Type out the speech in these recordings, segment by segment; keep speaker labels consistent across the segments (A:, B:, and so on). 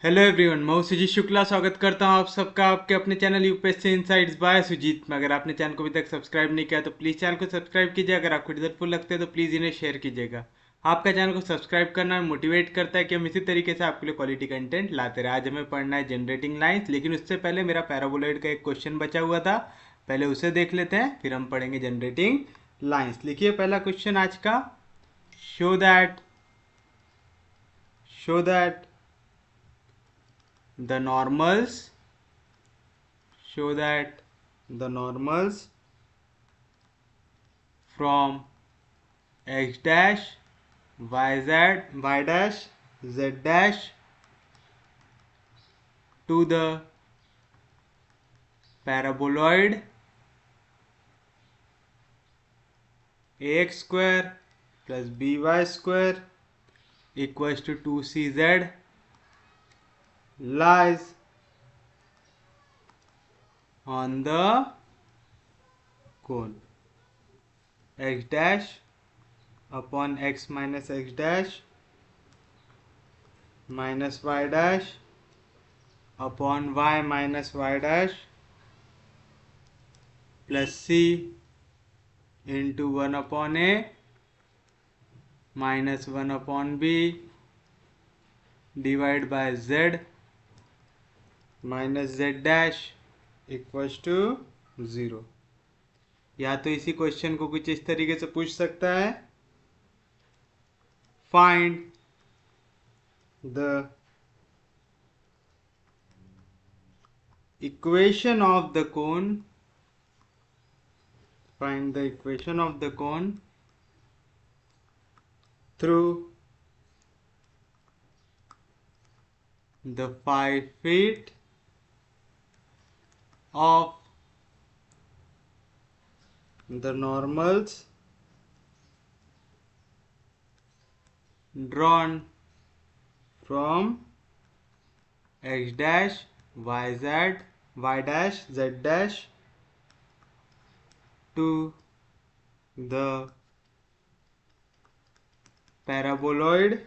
A: Hello everyone, मैं हूं सुजीत शुक्ला। स्वागत करता हूं आप सबका आपके अपने channel UPSC insights by Sujit में। अगर आपने चैनल को अभी तक सब्सक्राइब नहीं किया तो प्लीज़ चैनल को सब्सक्राइब कीजिए। अगर आपको हेल्पफुल लगते हैं तो प्लीज़ इन्हें शेयर कीजिएगा। आपका चैनल को सब्सक्राइब करना मोटिवेट करता है कि हम इसी तरीके से आपके लिए क्वालिटी कंटेंट लाते रहे। आज हमें पढ़ना है जनरेटिंग लाइन्स, लेकिन उससे पहले मेरा पैराबोलॉइड का एक क्वेश्चन बचा हुआ था, पहले उसे देख लेते हैं, फिर हम पढ़ेंगे जनरेटिंग लाइन्स। लिखिए पहला क्वेश्चन आज का। Show that show that the normals show that the normals from x dash y dash z dash to the paraboloid ax square plus by square equals to 2cz lies on the cone x dash upon x minus x dash minus y dash upon y minus y dash plus c into 1 upon a minus 1 upon b divided by z minus z dash equals to 0। या तो इसी question को कुछ इस तरीके से पूछ सकता है, find the equation of the cone, find the equation of the cone through the 5 feet of the normals drawn from x dash y dash z dash to the paraboloid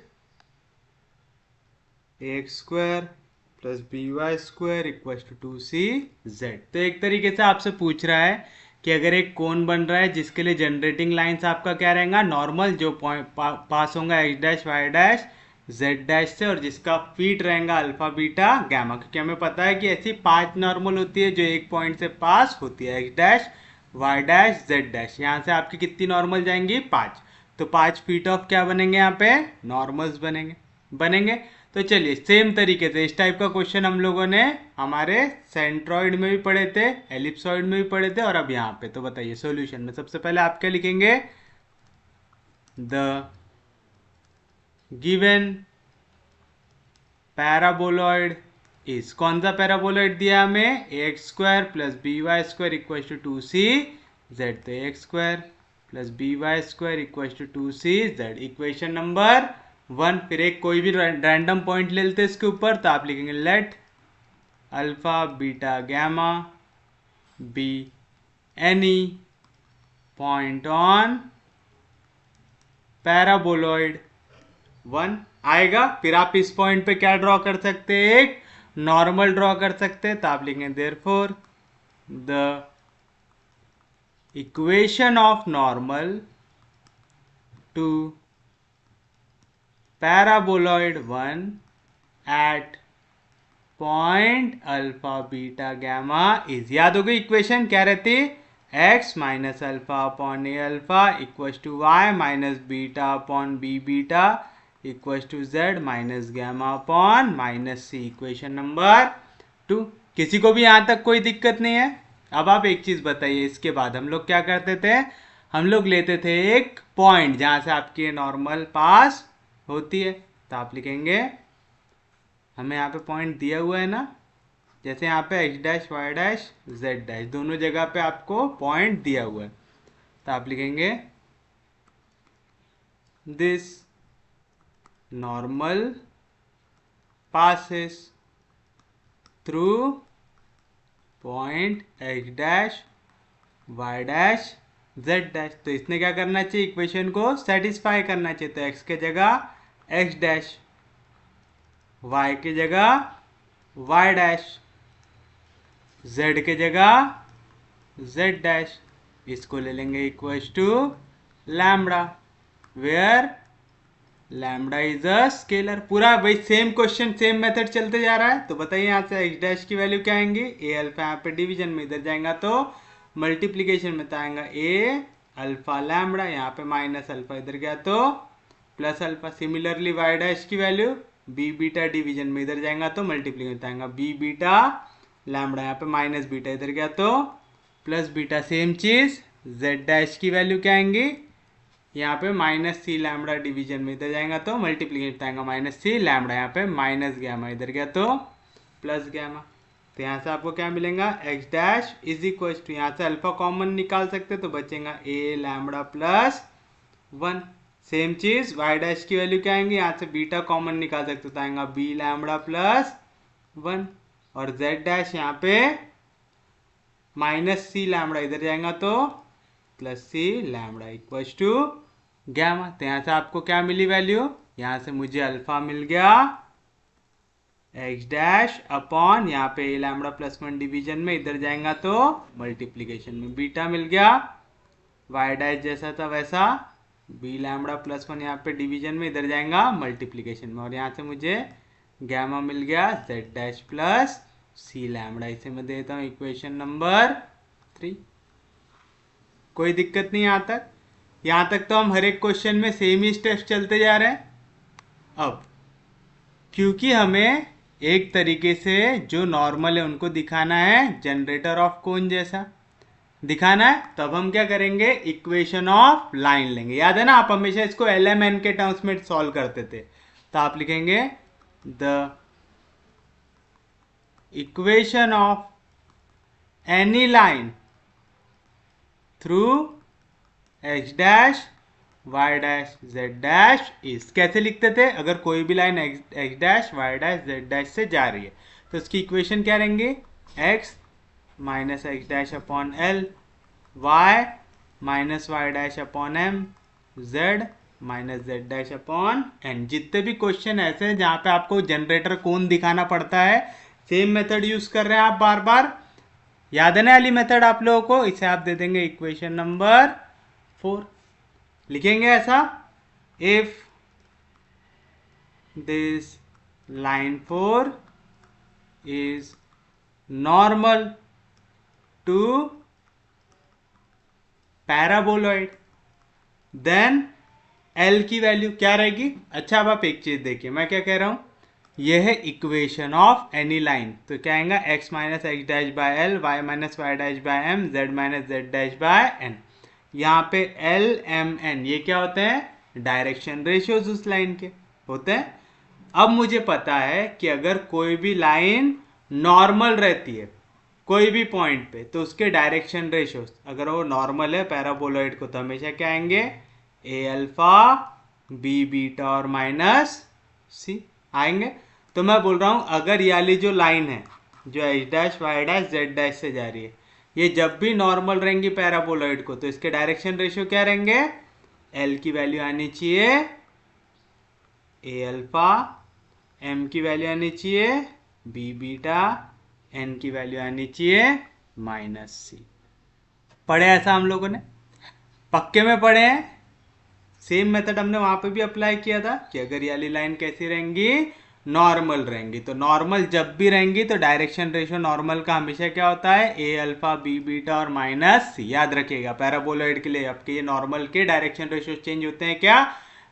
A: ax square plus by square equals to 2cz। तो एक तरीके से आपसे पूछ रहा है कि अगर एक कोन बन रहा है जिसके लिए जनरेटिंग लाइंस आपका क्या रहेगा, नॉर्मल जो पॉइंट पास होगा x dash y dash z dash से, और जिसका फीट रहेगा अल्फा बीटा गैमा, क्योंकि हमें पता है कि ऐसी 5 नॉर्मल होती है जो एक पॉइंट से पास होती है, x dash y dash z dash. यहाँ से आपकी कितनी नॉर्मल जाएंगी, 5। तो 5 फीट ऑफ क्या बनेंगे, यहाँ पे नॉर्मल्स बनेंगे। तो चलिए सेम तरीके से इस टाइप का क्वेश्चन हम लोगों ने हमारे सेंट्रॉइड में भी पढ़े थे, एलिप्सॉइड में भी पढ़े थे, और अब यहाँ पे। तो बताइए सॉल्यूशन में सबसे पहले आप क्या लिखेंगे, द गिवन पैराबोलॉइड इज, कौन सा पैराबोलॉइड दिया हमें, X square plus B Y square equal to 2cz। तो X square plus B Y square equal to 2cz, equation number 1। फिर एक कोई भी रैंडम पॉइंट ले लेते हैं इसके ऊपर, तो आप लिखेंगे let alpha beta gamma be any point on paraboloid 1 आएगा। फिर आप इस पॉइंट पे क्या ड्रॉ कर सकते हैं, एक नॉर्मल ड्रॉ कर सकते हैं। तो आप लिखेंगे therefore the equation of normal to paraboloid 1 at point alpha beta gamma is, याद हो गई इक्वेशन क्या रहती, x minus alpha upon A alpha equal to Y minus beta upon B beta equal to z minus gamma upon minus C, equation number 2। किसी को भी यहाँ तक कोई दिक्कत नहीं है। अब आप एक चीज बताइए, इसके बाद हम लोग क्या करते थे, हम लोग लेते थे एक पॉइंट जहां से आपकी नॉर्मल पास होती है। तो आप लिखेंगे, हमें यहाँ पे पॉइंट दिया हुआ है ना, जैसे यहाँ पे x dash y dash z dash दोनों जगह पे आपको पॉइंट दिया हुआ है। तो आप लिखेंगे this normal passes through point x dash y dash z dash. तो इसने क्या करना चाहिए, इक्वेशन को सेटिस्फाई करना चाहिए। तो x के जगह x डैश y की जगह y डैश, z के जगह z डैश, इसको ले लेंगे equals to lambda, where lambda is a scalar. पूरा भाई सेम क्वेश्चन सेम मेथड चलते जा रहा है। तो बताइए यहाँ से x डैश की वैल्यू क्या आएंगी, ए अल्फा, यहाँ पे डिवीजन में इधर जाएगा तो मल्टीप्लीकेशन में तो आएगा ए अल्फा लैम्बडा, यहाँ पे माइनस अल्फा इधर गया तो plus alpha. Similarly y dash की वैल्यू बी बीटा, डिवीजन में इधर जाएगा तो मल्टीप्लीकेशन आएगा बी बीटा लैम्बडा, यहाँ पे माइनस बीटा इधर गया तो प्लस बीटा। सेम चीज z डैश की वैल्यू क्या आएंगी, यहाँ पे माइनस सी लैम्बडा, डिवीजन में इधर जाएगा तो मल्टीप्लीकेशन आएगा माइनस सी लैम्बडा, यहाँ पे माइनस गैमा इधर गया तो प्लस गैमा। तो यहाँ से आपको क्या मिलेगा, x dash is equal to, यहाँ से अल्फा कॉमन निकाल सकते तो बचेगा ए लैम्बडा प्लस 1। सेम चीज y डैश की वैल्यू क्या आएंगी, यहाँ से बीटा कॉमन निकाल सकते तो आएगा बी लैम्बडा प्लस 1, और z डैश यहाँ पे माइनस सी लैम्बडा इधर जाएगा तो plus C lambda equals to gamma. तो यहाँ से आपको क्या मिली वैल्यू, यहाँ से मुझे अल्फा मिल गया x डैश अपॉन, यहाँ पे ए लैम्बडा प्लस 1 डिवीजन में इधर जाएगा तो मल्टीप्लीकेशन में बीटा मिल गया, y डैश जैसा था वैसा बी लैम्बडा प्लस 1 यहाँ पे डिवीजन में इधर जाएगा मल्टीप्लीकेशन में, और यहाँ से मुझे गैमा मिल गया z dash plus C lambda. इसे मैं देता हूँ इक्वेशन नंबर 3। कोई दिक्कत नहीं यहाँ तक? यहाँ तक तो हम हर एक क्वेश्चन में सेम ही स्टेप्स चलते जा रहे हैं। अब क्योंकि हमें एक तरीके से जो नॉर्मल है उनको दिखाना है जनरेटर ऑफ कोन जैसा दिखाना है, तो अब हम क्या करेंगे, इक्वेशन ऑफ लाइन लेंगे। याद है ना, आप हमेशा इसको LMN के टर्म्स में सॉल्व करते थे। तो आप लिखेंगे the equation of any line through x dash y dash z dash is, कैसे लिखते थे, अगर कोई भी line x dash y dash z dash से जा रही है तो उसकी इक्वेशन क्या रहेंगे, x minus x dash upon l, y minus y dash upon m, z minus z dash upon n। जितने भी क्वेश्चन ऐसे हैं जहाँ पे आपको जनरेटर कोन दिखाना पड़ता है, सेम मेथड यूज कर रहे हैं आप बार बार। याद है ना वाली मेथड आप लोगों को, इसे आप दे देंगे इक्वेशन नंबर 4। लिखेंगे ऐसा, if this line 4 is normal to paraboloid then L की वैल्यू क्या रहेगी। अच्छा अब आप एक चीज देखिए, मैं क्या कह रहा हूं, यह है इक्वेशन ऑफ एनी लाइन, तो क्या आएगा x minus X dash by L, y minus Y dash by M, z minus Z dash by N. यहाँ पे L M N ये क्या होते हैं, डायरेक्शन रेशियोज उस लाइन के होते हैं। अब मुझे पता है कि अगर कोई भी लाइन नॉर्मल रहती है कोई भी पॉइंट पे तो उसके डायरेक्शन रेशियोज, अगर वो नॉर्मल है पैराबोलॉइड को, तो हमेशा क्या आएंगे, ए अल्फा बी बीटा और माइनस सी आएंगे। तो मैं बोल रहा हूं अगर ये वाली जो लाइन है जो H dash Y dash Z dash से जा रही है, ये जब भी नॉर्मल रहेंगी पैराबोलॉइड को, तो इसके डायरेक्शन रेशियो क्या रहेंगे, एल की वैल्यू आनी चाहिए ए अल्फा, एम की वैल्यू आनी चाहिए बी बीटा, एन की वैल्यू आनी चाहिए माइनस सी। पढ़े ऐसा हम लोगों ने, पक्के में पढ़े हैं। सेम मेथड हमने वहां पे भी अप्लाई किया था कि अगर ये वाली लाइन कैसी रहेंगी, नॉर्मल रहेंगी, तो नॉर्मल जब भी रहेंगी तो डायरेक्शन रेशियो नॉर्मल का हमेशा क्या होता है, ए अल्फा बी बीटा और माइनस सी। याद रखिएगा पैराबोलॉइड के लिए आपके ये नॉर्मल के डायरेक्शन रेशियो चेंज होते हैं क्या,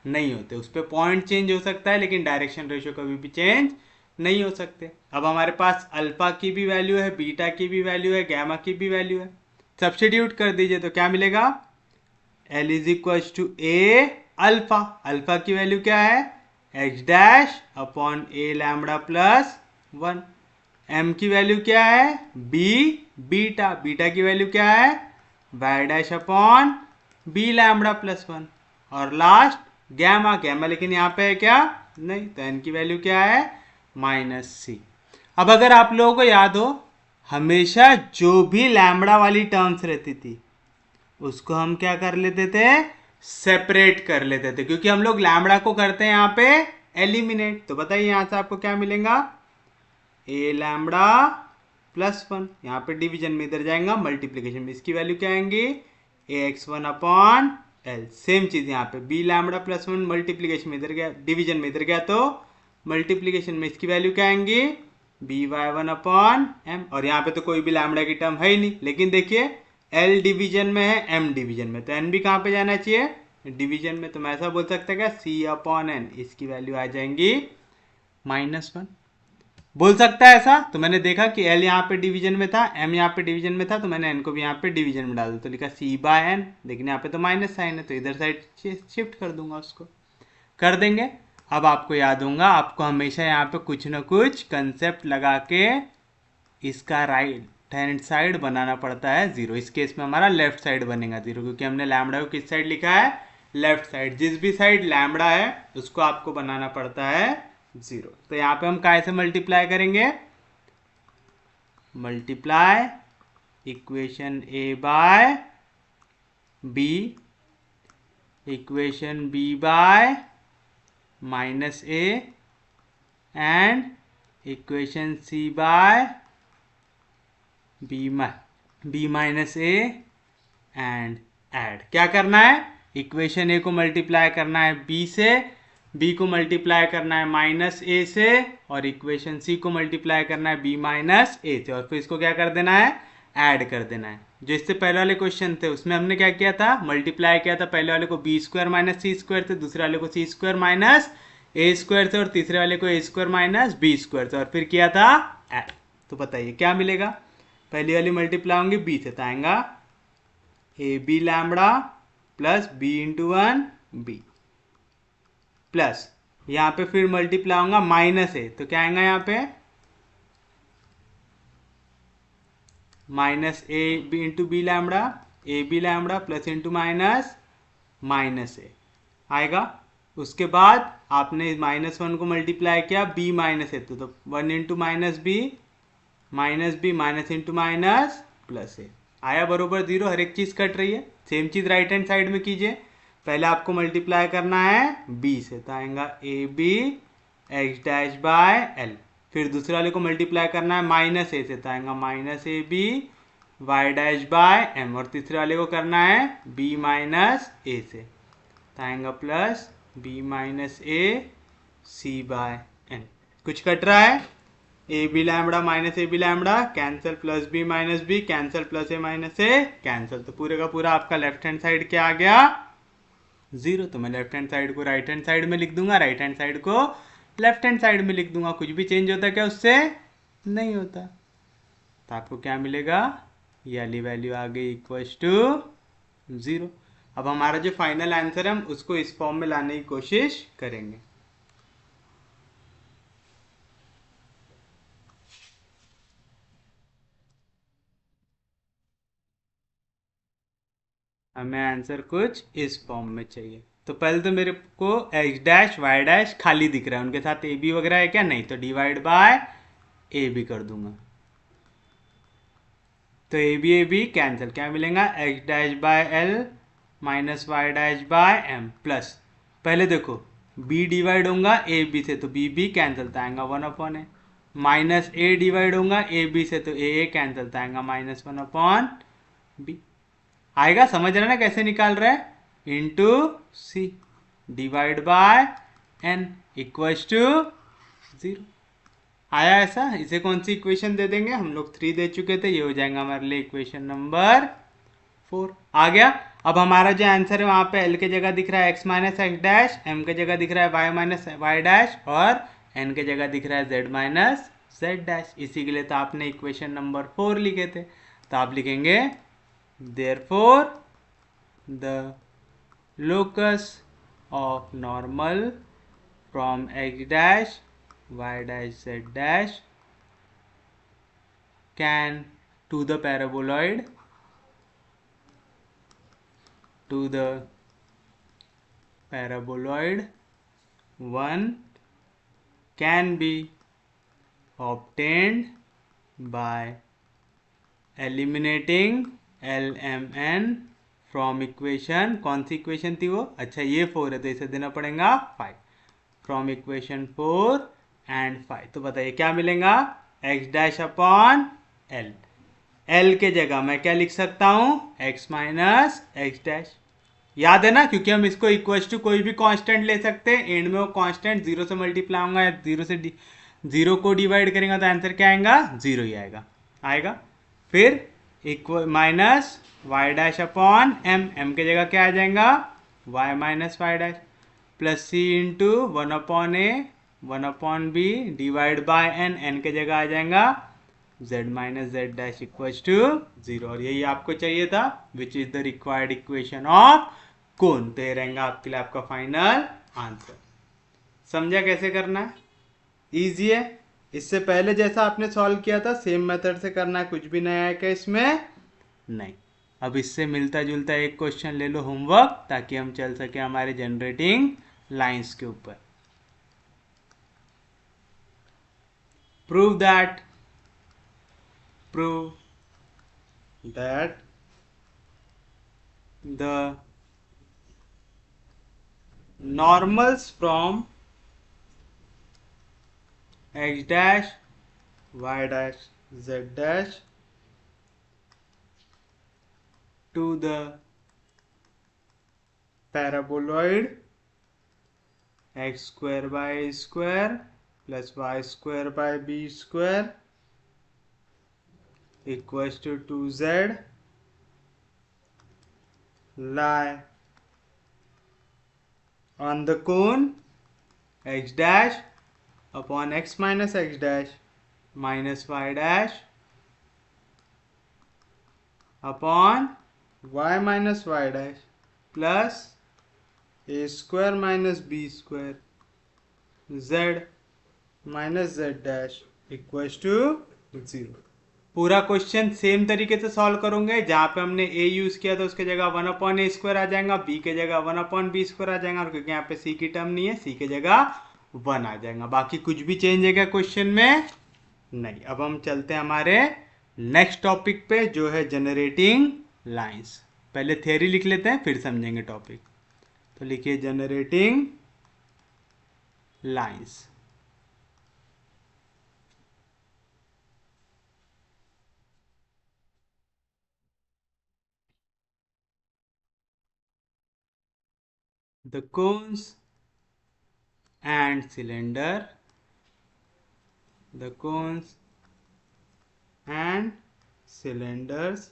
A: नहीं होते। उस पर पॉइंट चेंज हो सकता है लेकिन डायरेक्शन रेशियो कभी भी चेंज नहीं हो सकते। अब हमारे पास अल्फा की भी वैल्यू है, बीटा की भी वैल्यू है, गैमा की भी वैल्यू है, सब्स्टिट्यूट कर दीजिए तो क्या मिलेगा, L is equal to A alpha, alpha की वैल्यू क्या है, x dash upon A lambda plus 1, m की वैल्यू क्या है, b बीटा, बीटा की वैल्यू क्या है, y dash upon b lambda plus 1, और लास्ट गैमा, गैमा लेकिन यहाँ पे है क्या, नहीं, तो n की वैल्यू क्या है माइनस सी। अब अगर आप लोगों को याद हो, हमेशा जो भी लैम्बडा वाली टर्म्स रहती थी उसको हम क्या कर लेते थे, सेपरेट कर लेते थे, क्योंकि हम लोग लैम्बडा को करते हैं यहाँ पे एलिमिनेट। तो बताइए यहाँ से आपको क्या मिलेगा, ए लैम्बडा प्लस 1, यहाँ पे डिवीजन में इधर जाएगा, मल्टीप्लीकेशन में इसकी वैल्यू क्या आएंगी, A X one upon L. Same चीज यहाँ पे बी लैम्बडा प्लस 1 मल्टीप्लीकेशन में इधर गया, डिवीजन में इधर गया तो मल्टीप्लीकेशन में इसकी वैल्यू क्या आएंगी, B Y one upon M. और यहाँ पे तो कोई भी लैम्बडा की टर्म है ही नहीं, लेकिन देखिए एल डिवीजन में है, एम डिवीजन में, तो एन भी कहाँ पे जाना चाहिए, डिवीजन में। तो मैं ऐसा बोल सकता क्या, सी अपॉन एन, इसकी वैल्यू आ जाएंगी -1। बोल सकता है ऐसा। तो मैंने देखा कि एल यहाँ पे डिवीजन में था, एम यहाँ पे डिवीजन में था, तो मैंने एन को भी यहाँ पे डिवीजन में डाल दिया, तो लिखा सी बाय एन। लेकिन यहाँ पे तो माइनस साइन है, तो इधर साइड शिफ्ट कर दूंगा, उसको कर देंगे। अब आपको याद होगा, आपको हमेशा यहाँ पे कुछ ना कुछ कंसेप्ट लगा के इसका राइट हैंड साइड बनाना पड़ता है 0। इस केस में हमारा लेफ्ट साइड बनेगा 0, क्योंकि हमने लैम्बडा को किस साइड लिखा है, लेफ्ट साइड। जिस भी साइड लैम्बडा है उसको आपको बनाना पड़ता है 0। तो यहाँ पे हम काय से मल्टीप्लाई करेंगे, multiply equation A by B, equation B by minus A, and equation C by B minus A, and add. क्या करना है, इक्वेशन ए को मल्टीप्लाई करना है बी से, बी को मल्टीप्लाई करना है माइनस ए से, और इक्वेशन सी को मल्टीप्लाई करना है बी माइनस ए से, और फिर इसको क्या कर देना है, ऐड कर देना है। जो इससे पहले वाले क्वेश्चन थे उसमें हमने क्या किया था, मल्टीप्लाई किया था पहले वाले को बी स्क्वायर माइनस सी स्क्वायर से, दूसरे वाले को सी स्क्वायर माइनस ए स्क्वायर से, और तीसरे वाले को ए स्क्वायर माइनस बी स्क्वायर से, और फिर किया था ऐड। तो बताइए क्या मिलेगा, पहली वाली मल्टीप्लाई होंगी बी से, तो आएगा A B lambda plus B into 1 B, plus यहाँ पे फिर मल्टीप्लाई होगा माइनस ए, तो क्या आएगा यहाँ पे minus A B into B lambda, A B lambda plus into minus A आएगा। उसके बाद आपने -1 को मल्टीप्लाई किया बी माइनस ए, तो 1 into minus B minus into minus plus A आया, बरोबर 0। हर एक चीज कट रही है। सेम चीज राइट हैंड साइड में कीजिए, पहले आपको मल्टीप्लाई करना है बी से, तो आएगा A B X dash by L, फिर दूसरे वाले को मल्टीप्लाई करना है माइनस ए से, तो आएगा minus A B Y dash by M, और तीसरे वाले को करना है बी माइनस ए से, तो आएगा plus B minus A C by N. कुछ कट रहा है, A B lambda minus A B lambda cancel, plus B minus B cancel, plus A minus A cancel, तो पूरे का पूरा आपका लेफ्ट हैंड साइड क्या आ गया 0। तो मैं लेफ्ट हैंड साइड को राइट हैंड साइड में लिख दूंगा, राइट हैंड साइड को लेफ्ट हैंड साइड में लिख दूंगा। कुछ भी चेंज होता क्या उससे, नहीं होता। तो आपको क्या मिलेगा, ये वाली वैल्यू आ गई इक्वल्स टू 0। अब हमारा जो फाइनल आंसर है हम उसको इस फॉर्म में लाने की कोशिश करेंगे। हमें आंसर कुछ इस फॉर्म में चाहिए। तो पहले तो मेरे को एक्स डैश वाई डैश खाली दिख रहा है, उनके साथ ए बी वगैरह है क्या, नहीं, तो डिवाइड बाय ए बी कर दूंगा, तो ए बी कैंसिल, क्या मिलेगा X dash by L minus Y dash by M, plus पहले देखो बी डिवाइड होगा ए बी से, तो बी बी कैंसिल, तो आएगा 1 अपॉन ए, माइनस ए डिवाइड होगा ए बी से, तो ए कैंसिल, तो आएगा -1 अपॉन बी। आएगा, समझ रहे ना कैसे निकाल रहे हैं, into C divide by N equals to 0 आया। ऐसा, इसे कौन सी इक्वेशन दे देंगे, हम लोग 3 दे चुके थे, ये हो जाएगा हमारे लिए इक्वेशन नंबर 4 आ गया। अब हमारा जो आंसर है वहां पे एल के जगह दिख रहा है x minus X dash, M के जगह दिख रहा है y माइनस वाई डैश, और n के जगह दिख रहा है z माइनस जेड डैश। इसी के लिए तो आपने इक्वेशन नंबर 4 लिखे थे, तो आप लिखेंगे therefore the locus of normal from x dash y dash z dash can to the paraboloid one can be obtained by eliminating L M N from equation, कौन सी इक्वेशन थी वो, अच्छा ये 4 है तो इसे देना पड़ेगा 5। From equation 4 and 5। तो बताइए क्या मिलेगा, X dash upon L. L के जगह मैं क्या लिख सकता हूं, एक्स माइनस एक्स डैश। याद है ना, क्योंकि हम इसको इक्वल टू कोई भी कांस्टेंट ले सकते हैं, एंड में वो कांस्टेंट जीरो से मल्टीप्लाई होगा या जीरो से जीरो को डिवाइड करेंगे तो आंसर क्या आएगा, जीरो ही आएगा आएगा। फिर equal minus Y dash upon m, m के जगह क्या आ जाएगा, y minus Y dash, plus c into one upon a one upon b divide by n, n के जगह आ जाएगा z minus Z dash equals to zero. और यही आपको चाहिए था, which is the required equation of cone. तो ये रहेगा आपके लिए आपका फाइनल आंसर। समझा कैसे करना है, इजी है। इससे पहले जैसा आपने सॉल्व किया था सेम मेथड से करना है, कुछ भी नया है क्या इसमें, नहीं। अब इससे मिलता जुलता एक क्वेश्चन ले लो होमवर्क, ताकि हम चल सके हमारे जनरेटिंग लाइंस के ऊपर। Prove that the normals from x dash y dash z dash to the paraboloid x square by a square plus y square by b square equals to 2z lie on the cone x dash upon x minus x dash minus y dash upon y minus y dash plus a square minus b square z minus Z dash equals to zero. पूरा question same तरीके से solve करोगे, जहां पे हमने a use किया था उसके जगह वन अपॉन ए स्क्वायर आ जाएगा, b के जगह वन अपॉन बी स्क्वायर आ जाएगा, और क्योंकि यहाँ पे c की टर्म नहीं है c के जगह वन आ जाएगा। बाकी कुछ भी चेंज है क्या क्वेश्चन में, नहीं। अब हम चलते हैं हमारे नेक्स्ट टॉपिक पे, जो है जनरेटिंग लाइंस। पहले थियरी लिख लेते हैं फिर समझेंगे टॉपिक। तो लिखिए generating lines. The cones and cylinder, the cones and cylinders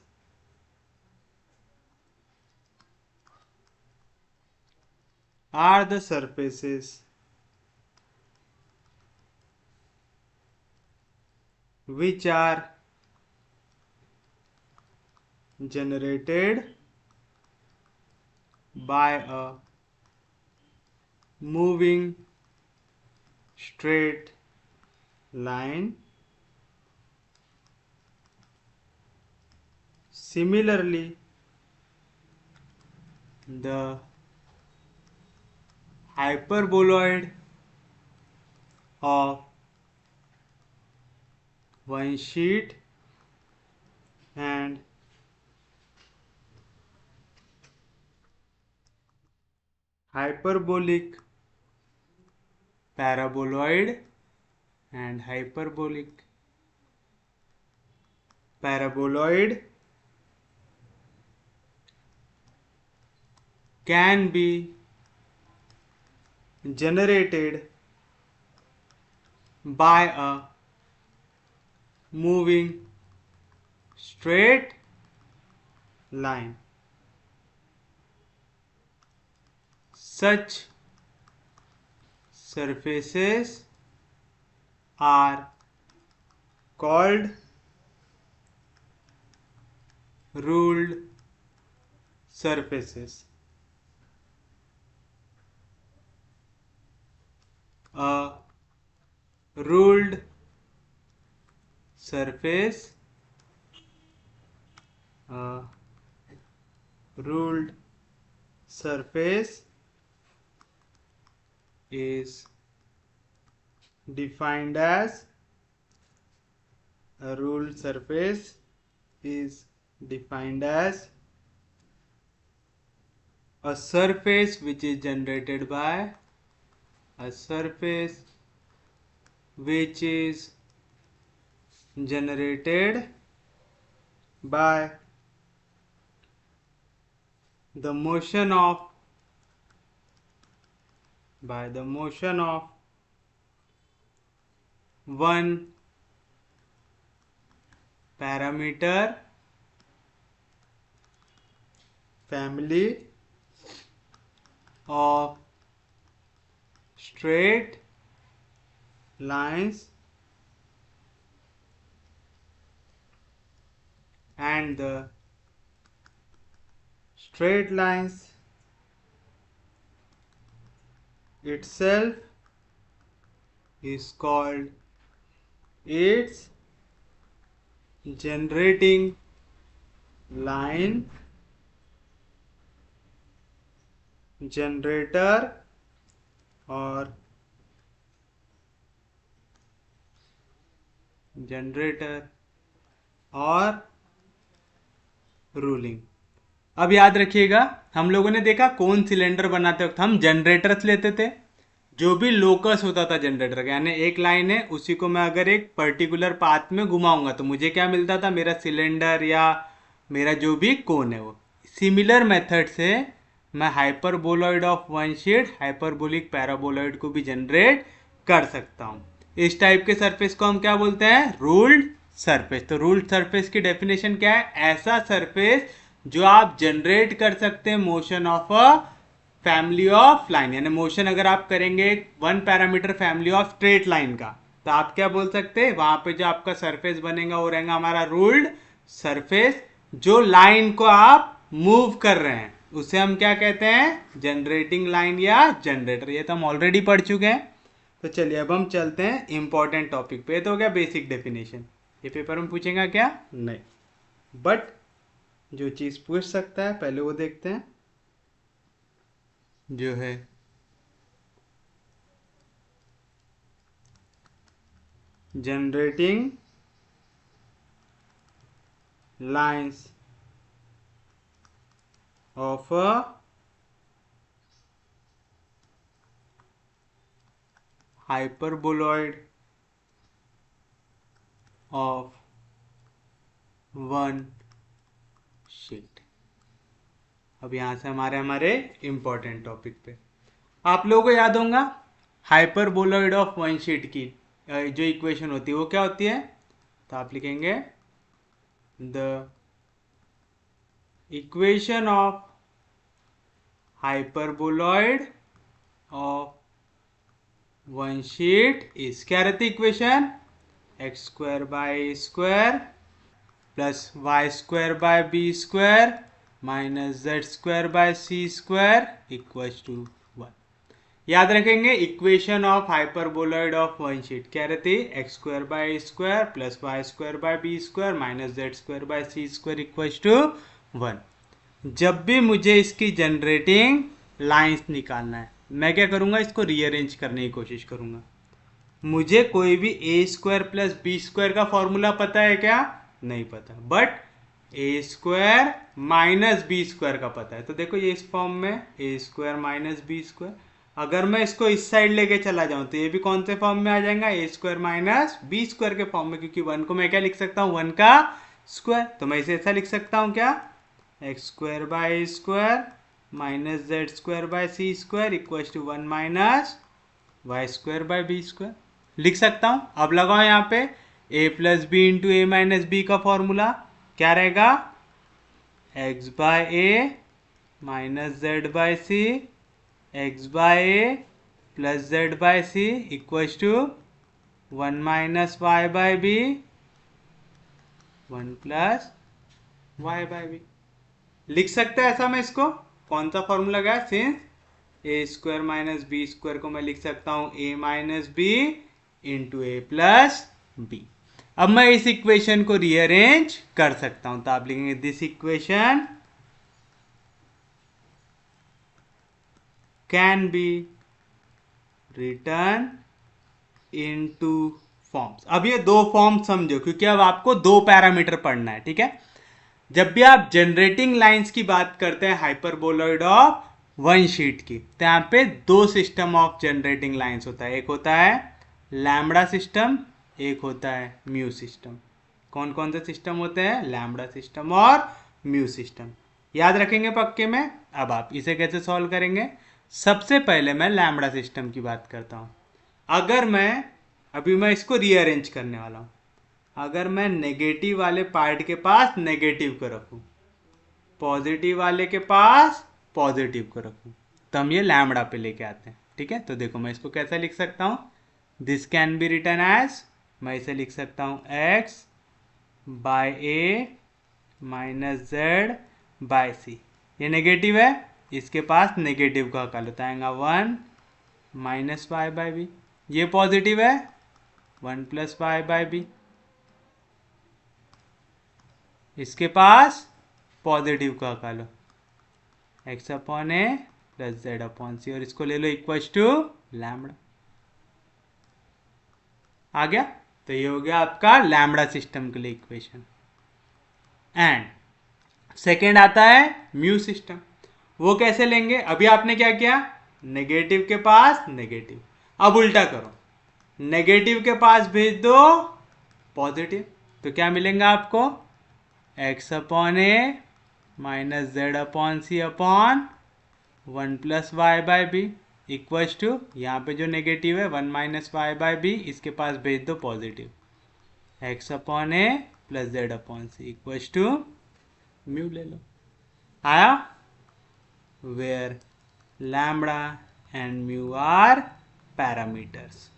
A: are the surfaces which are generated by a moving straight line. Similarly, the hyperboloid of one sheet and hyperbolic paraboloid and hyperbolic paraboloid can be generated by a moving straight line. Such surfaces are called ruled surfaces. A ruled surface, a ruled surface is defined as, a ruled surface is defined as a surface which is generated by a surface which is generated by the motion of one parameter family of straight lines and the straight lines itself is called its generating line, generator or ruling. अब याद रखिएगा, हम लोगों ने देखा कौन cylinder बनाते वक्त हम जनरेटर्स लेते थे। जो भी लोकस होता था जनरेटर का, यानी एक लाइन है उसी को मैं अगर एक पर्टिकुलर पाथ में घुमाऊंगा तो मुझे क्या मिलता था, मेरा सिलेंडर या मेरा जो भी कोन है वो। सिमिलर मेथड से मैं hyperboloid of one sheet, hyperbolic paraboloid को भी जनरेट कर सकता हूँ। इस टाइप के सरफेस को हम क्या बोलते हैं, रूल्ड सरफेस। तो रूल्ड सरफेस की डेफिनेशन क्या है, ऐसा सरफेस जो आप जनरेट कर सकते हैं motion of a family of line, यानी मोशन अगर आप करेंगे one parameter family of straight line का, तो आप क्या बोल सकते हैं, वहां पे जो आपका सरफेस बनेगा वो रहेगा हमारा रूल्ड सरफेस। जो लाइन को आप मूव कर रहे हैं उसे हम क्या कहते हैं, जनरेटिंग लाइन या जनरेटर। ये तो हम ऑलरेडी पढ़ चुके हैं। तो चलिए अब हम चलते हैं इंपॉर्टेंट टॉपिक पे। तो हो गया बेसिक डेफिनेशन। ये पेपर में पूछेगा क्या, नहीं, बट जो चीज पूछ सकता है पहले वो देखते हैं, जो है generating lines of a hyperboloid of one sheet। अब यहां से हमारे इंपॉर्टेंट टॉपिक पे आप लोगों को याद होगा, हाइपरबोलॉइड ऑफ वन शीट की जो इक्वेशन होती है वो क्या होती है, तो आप लिखेंगे the equation of hyperboloid of one sheet is, क्या रहती equation, x square by A square plus y square by b square minus z square by c square equals to 1। याद रखेंगे equation of hyperboloid of one sheet क्या रहती है, x square by A square plus y square by b square minus z square by c square equals to 1। जब भी मुझे इसकी generating lines निकालना है, मैं क्या करूंगा, इसको रीअरेंज करने की कोशिश करूंगा। मुझे कोई भी a square plus b square का फॉर्मूला पता है क्या, नहीं पता, but a square minus B square का पता है। तो देखो ये इस फॉर्म में a square minus B square, अगर मैं इसको इस साइड लेके चला जाऊं तो ये भी कौन से फॉर्म में आ जाएगा, ए स्क्वायर माइनस बी स्क्वायर के फॉर्म में, क्योंकि 1 को मैं क्या लिख सकता हूं, 1 का स्क्वायर। तो मैं इसे ऐसा लिख सकता हूं क्या, x square by A square minus z square by c square equal to 1 minus y square by b square लिख सकता हूं। अब लगाओ यहाँ पे a plus B into a minus b का फॉर्मूला क्या रहेगा, x by A minus z by c, x by A plus Z by c equals to 1 minus Y by b, 1 plus Y by b लिख सकते हैं ऐसा। मैं इसको कौन सा फॉर्मूला गया, सिंस ए स्क्वायर माइनस बी स्क्वायर को मैं लिख सकता हूं ए minus b into a plus B. अब मैं इस इक्वेशन को रीअरेंज कर सकता हूं, तो आप लिखेंगे this equation can be return into forms. अब ये दो फॉर्म समझो, क्योंकि अब आपको दो पैरामीटर पढ़ना है, ठीक है। जब भी आप जनरेटिंग लाइंस की बात करते हैं हाइपरबोलॉइड ऑफ वन शीट की, तो यहाँ पे दो सिस्टम ऑफ जनरेटिंग लाइंस होता है, एक होता है लैम्बडा सिस्टम, एक होता है म्यू सिस्टम। कौन कौन से सिस्टम होते हैं? लैम्बडा सिस्टम और म्यू सिस्टम। याद रखेंगे पक्के में। अब आप इसे कैसे सॉल्व करेंगे? सबसे पहले मैं लैम्बडा सिस्टम की बात करता हूँ। अगर मैं इसको रीअरेंज करने वाला हूँ। अगर मैं नेगेटिव वाले पार्ट के पास नेगेटिव को रखूँ, पॉजिटिव वाले के पास पॉजिटिव को रखूँ, तो हम ये लैम्बडा पे लेके आते हैं। ठीक है, तो देखो मैं इसको कैसे लिख सकता हूँ। This can be written as, मैं इसे लिख सकता हूँ x by A minus z by c. ये नेगेटिव है, इसके पास नेगेटिव का हल होता है 1 माइनस वाई बाय बी। ये पॉजिटिव है, 1 प्लस वाई बाय बी। इसके पास पॉजिटिव का हल हो, एक्स अपॉन ए प्लस जेड अपॉन सी, और इसको ले लो इक्वल्स टू लैम्बडा। आ गया? तो ये हो गया आपका लैम्बडा सिस्टम के लिए इक्वेशन। एंड सेकेंड आता है म्यू सिस्टम। वो कैसे लेंगे? अभी आपने क्या किया? नेगेटिव के पास नेगेटिव। अब उल्टा करो, नेगेटिव के पास भेज दो पॉजिटिव, तो क्या मिलेगा आपको? X upon A minus Z upon c upon 1 plus Y by b equals to, यहाँ पे जो नेगेटिव है 1 माइनस वाई बाय बी, इसके पास भेज दो positive, x upon A plus Z upon C equals to mu ले लो। आया? Where lambda and mu are parameters.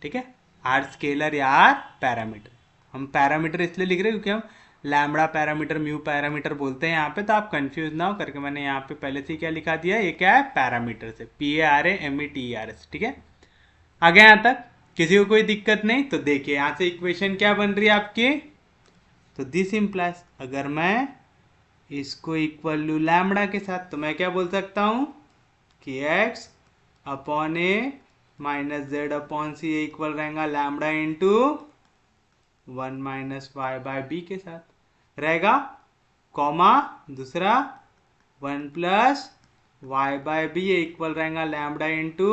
A: ठीक है, आर स्केलर या आर पैरामीटर। हम पैरामीटर इसलिए लिख रहे हैं क्योंकि हम लैम्बडा पैरामीटर म्यू पैरामीटर बोलते हैं यहाँ पे, तो आप कंफ्यूज ना हो करके मैंने यहाँ पे पहले से क्या लिखा दिया, ये क्या है? पैरामीटर से, PARAMETERS। ठीक है, आ गया यहाँ तक? किसी को कोई दिक्कत नहीं? तो देखिए यहाँ से इक्वेशन क्या बन रही है आपकी। तो दिस इम्प्लाइज, अगर मैं इसको इक्वल टू लैम्बडा के साथ, तो मैं क्या बोल सकता हूँ कि x अपॉन ए माइनस जेड अपॉन सी इक्वल रहेगा lambda into 1 minus Y by b के साथ रहेगा, कॉमा दूसरा 1 plus Y by b equal रहेगा लैम्बडा इंटू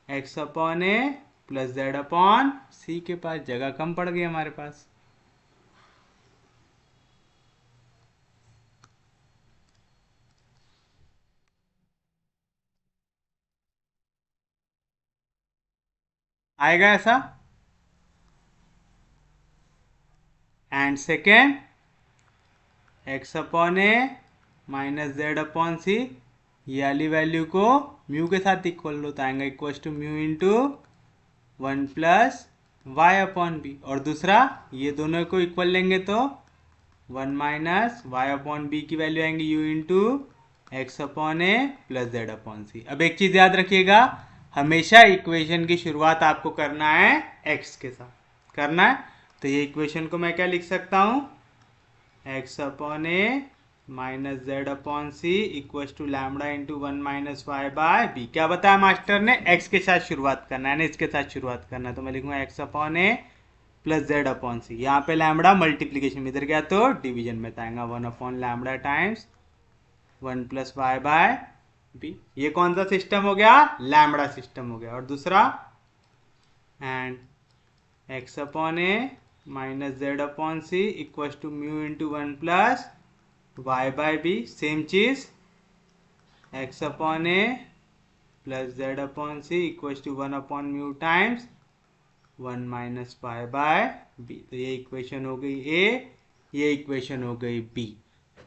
A: एक्स अपॉन ए प्लस जेड अपॉन सी। के पास जगह कम पड़ गई हमारे पास। आएगा ऐसा? And second, X upon A minus Z upon C, ये वाली वैल्यू को म्यू के साथ इक्वल होता है, equal to mu into 1 plus Y upon B, और दूसरा ये दोनों को इक्वल लेंगे तो 1 माइनस वाई अपॉन बी की वैल्यू आएंगी यू इंटू एक्स अपॉन ए प्लस जेड अपॉन सी। अब एक चीज याद रखिएगा, हमेशा इक्वेशन की शुरुआत आपको करना है एक्स के साथ करना है। तो ये इक्वेशन को मैं क्या लिख सकता हूँ? X upon A minus Z upon C equal to lambda into 1 minus Y by b. क्या बताया मास्टर ने? एक्स के साथ शुरुआत करना है ना, इसके साथ शुरुआत करना है, तो मैं लिखूंगा एक्स अपॉन ए प्लस जेड अपॉन सी। यहाँ पे लैम्बडा मल्टीप्लीकेशन में, इधर गया तो डिवीजन में आएगा 1 upon lambda times 1 plus Y by b. ये कौन सा सिस्टम हो गया? लैम्बडा सिस्टम हो गया। और दूसरा, and X upon A minus Z upon C equal to mu into 1 plus Y by B, same चीज, X upon A plus Z upon C equal to 1 upon mu times 1 minus Y by B. तो ये equation हो गई ए, ये equation हो गई B.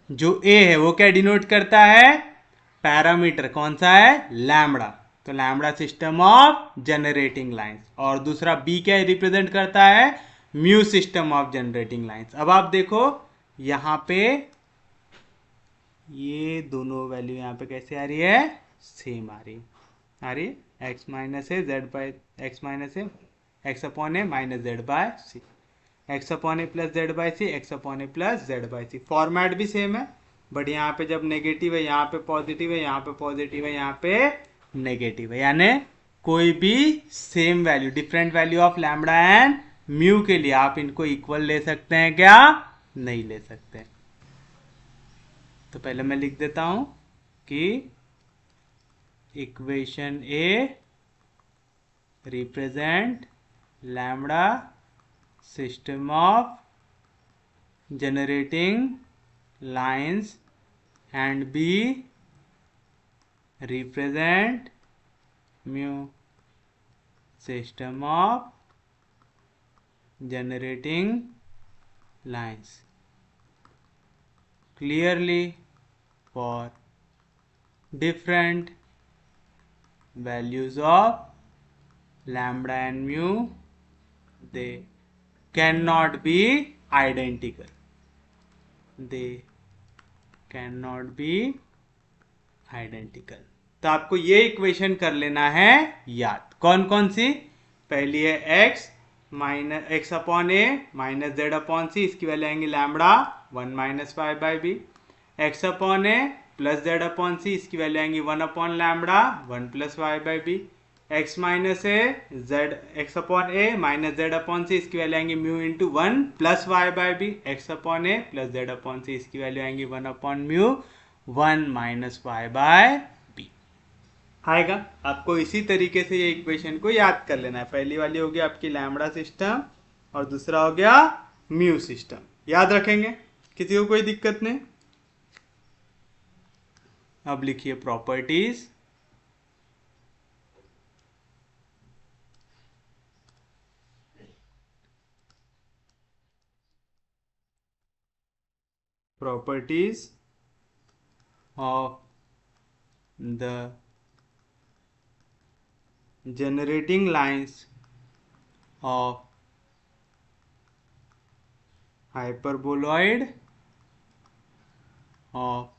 A: जो ए है वो क्या डिनोट करता है? पैरामीटर। कौन सा है? लैम्बडा। तो lambda system of generating lines. और दूसरा बी क्या रिप्रेजेंट करता है? Mu system of generating lines. अब आप देखो यहां पे ये दोनों वैल्यू यहाँ पे कैसे आ रही है? सेम आ रही है x minus A Z bye x minus A x upon A minus z by c, x upon A plus Z by c, x upon A plus Z by C. Format भी same है, but यहाँ पे जब negative है यहाँ पे positive है, यहाँ पे पॉजिटिव है यहाँ पे नेगेटिव है, यानी कोई भी same value, different value of lambda and mu के लिए आप इनको इक्वल ले सकते हैं क्या? नहीं ले सकते। तो पहले मैं लिख देता हूं कि equation A represent lambda system of generating lines and B represent mu system of generating lines. Clearly for different values of lambda and mu, they cannot be identical. They cannot be identical. तो आपको ये equation कर लेना है याद. कौन कौन सी? पहली है x माइनस एक्स अपॉन ए माइनस जेड अपॉन सी, इसकी वैल्यू आएंगी lambda 1 minus Y by B. X upon A plus Z upon C, इसकी वैल्यू आएंगी 1 upon lambda 1 plus Y by B. X minus A Z X upon A minus Z upon C, इसकी value आएंगी mu into 1 plus Y by B. X upon A plus Z upon C, इसकी value आएंगी 1 upon mu 1 minus Y by b आएगा. आपको इसी तरीके से ये इक्वेशन को याद कर लेना है. पहली वाली होगी आपकी लैम्बडा सिस्टम और दूसरा हो गया म्यू सिस्टम. याद रखेंगे, किसी को कोई दिक्कत नहीं. अब लिखिए properties. Properties of the generating lines of hyperboloid of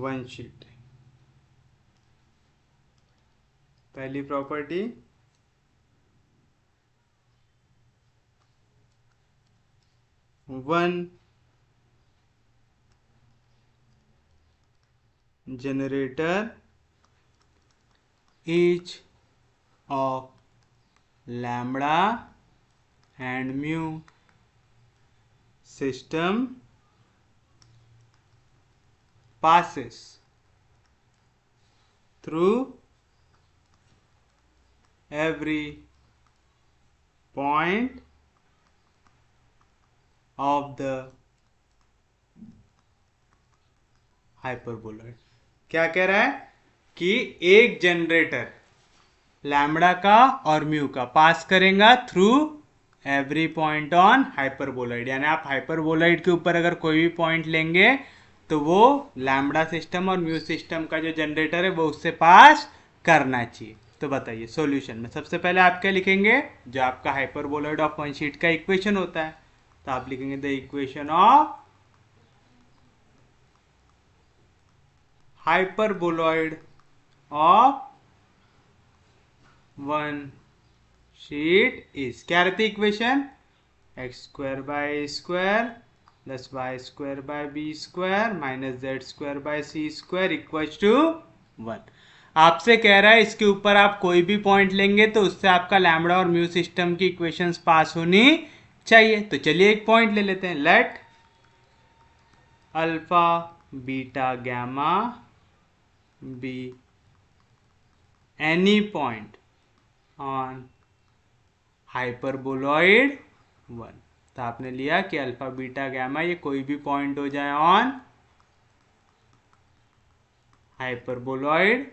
A: one sheet. पहली property, one generator each of lambda and mu system passes through every point of the hyperboloid. क्या कह रहा है कि एक जनरेटर लैम्बडा का और म्यू का पास करेगा through every point on hyperboloid. यानी आप हाइपरबोलॉइड के ऊपर अगर कोई भी पॉइंट लेंगे तो वो लैम्बडा सिस्टम और म्यू सिस्टम का जो जनरेटर है वो उससे पास करना चाहिए. तो बताइए सॉल्यूशन में सबसे पहले आप क्या लिखेंगे? जो आपका हाइपरबोलॉइड ऑफ वन शीट का इक्वेशन होता है, तो आप लिखेंगे the equation of hyperboloid of one sheet is, क्या रहती equation? X square by square plus y square by b square minus z square by c square equal to 1. आपसे कह रहा है इसके ऊपर आप कोई भी पॉइंट लेंगे तो उससे आपका लैम्बडा और म्यू सिस्टम की इक्वेशंस पास होनी चाहिए. तो चलिए एक पॉइंट ले लेते हैं. Let alpha beta gamma be any point on hyperboloid 1. तो आपने लिया कि अल्फा बीटा गैमा ये कोई भी पॉइंट हो जाए ऑन हाइपरबोलॉइड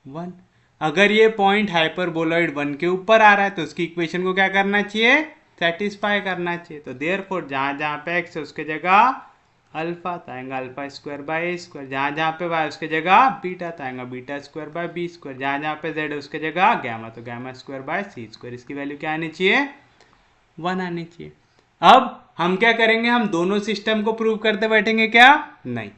A: 1. अगर ये पॉइंट हाइपरबोलॉइड 1 के ऊपर आ रहा है तो उसकी इक्वेशन को क्या करना चाहिए? सेटिस्फाई करना चाहिए. तो देयरफॉर जहां जहां पे एक्स है उसके जगह अल्फा तो आएगा अल्फा स्क्वायर बाई स्क्वायर, जहाँ जहाँ पे वाई उसके जगह बीटा तो आएगा beta square by b square, जहाँ जहाँ पे जेड है उसके जगह गैमा तो gamma square by c square. इसकी वैल्यू क्या आनी चाहिए? 1 आनी चाहिए. अब हम क्या करेंगे? हम दोनों सिस्टम को प्रूव करते बैठेंगे क्या? नहीं,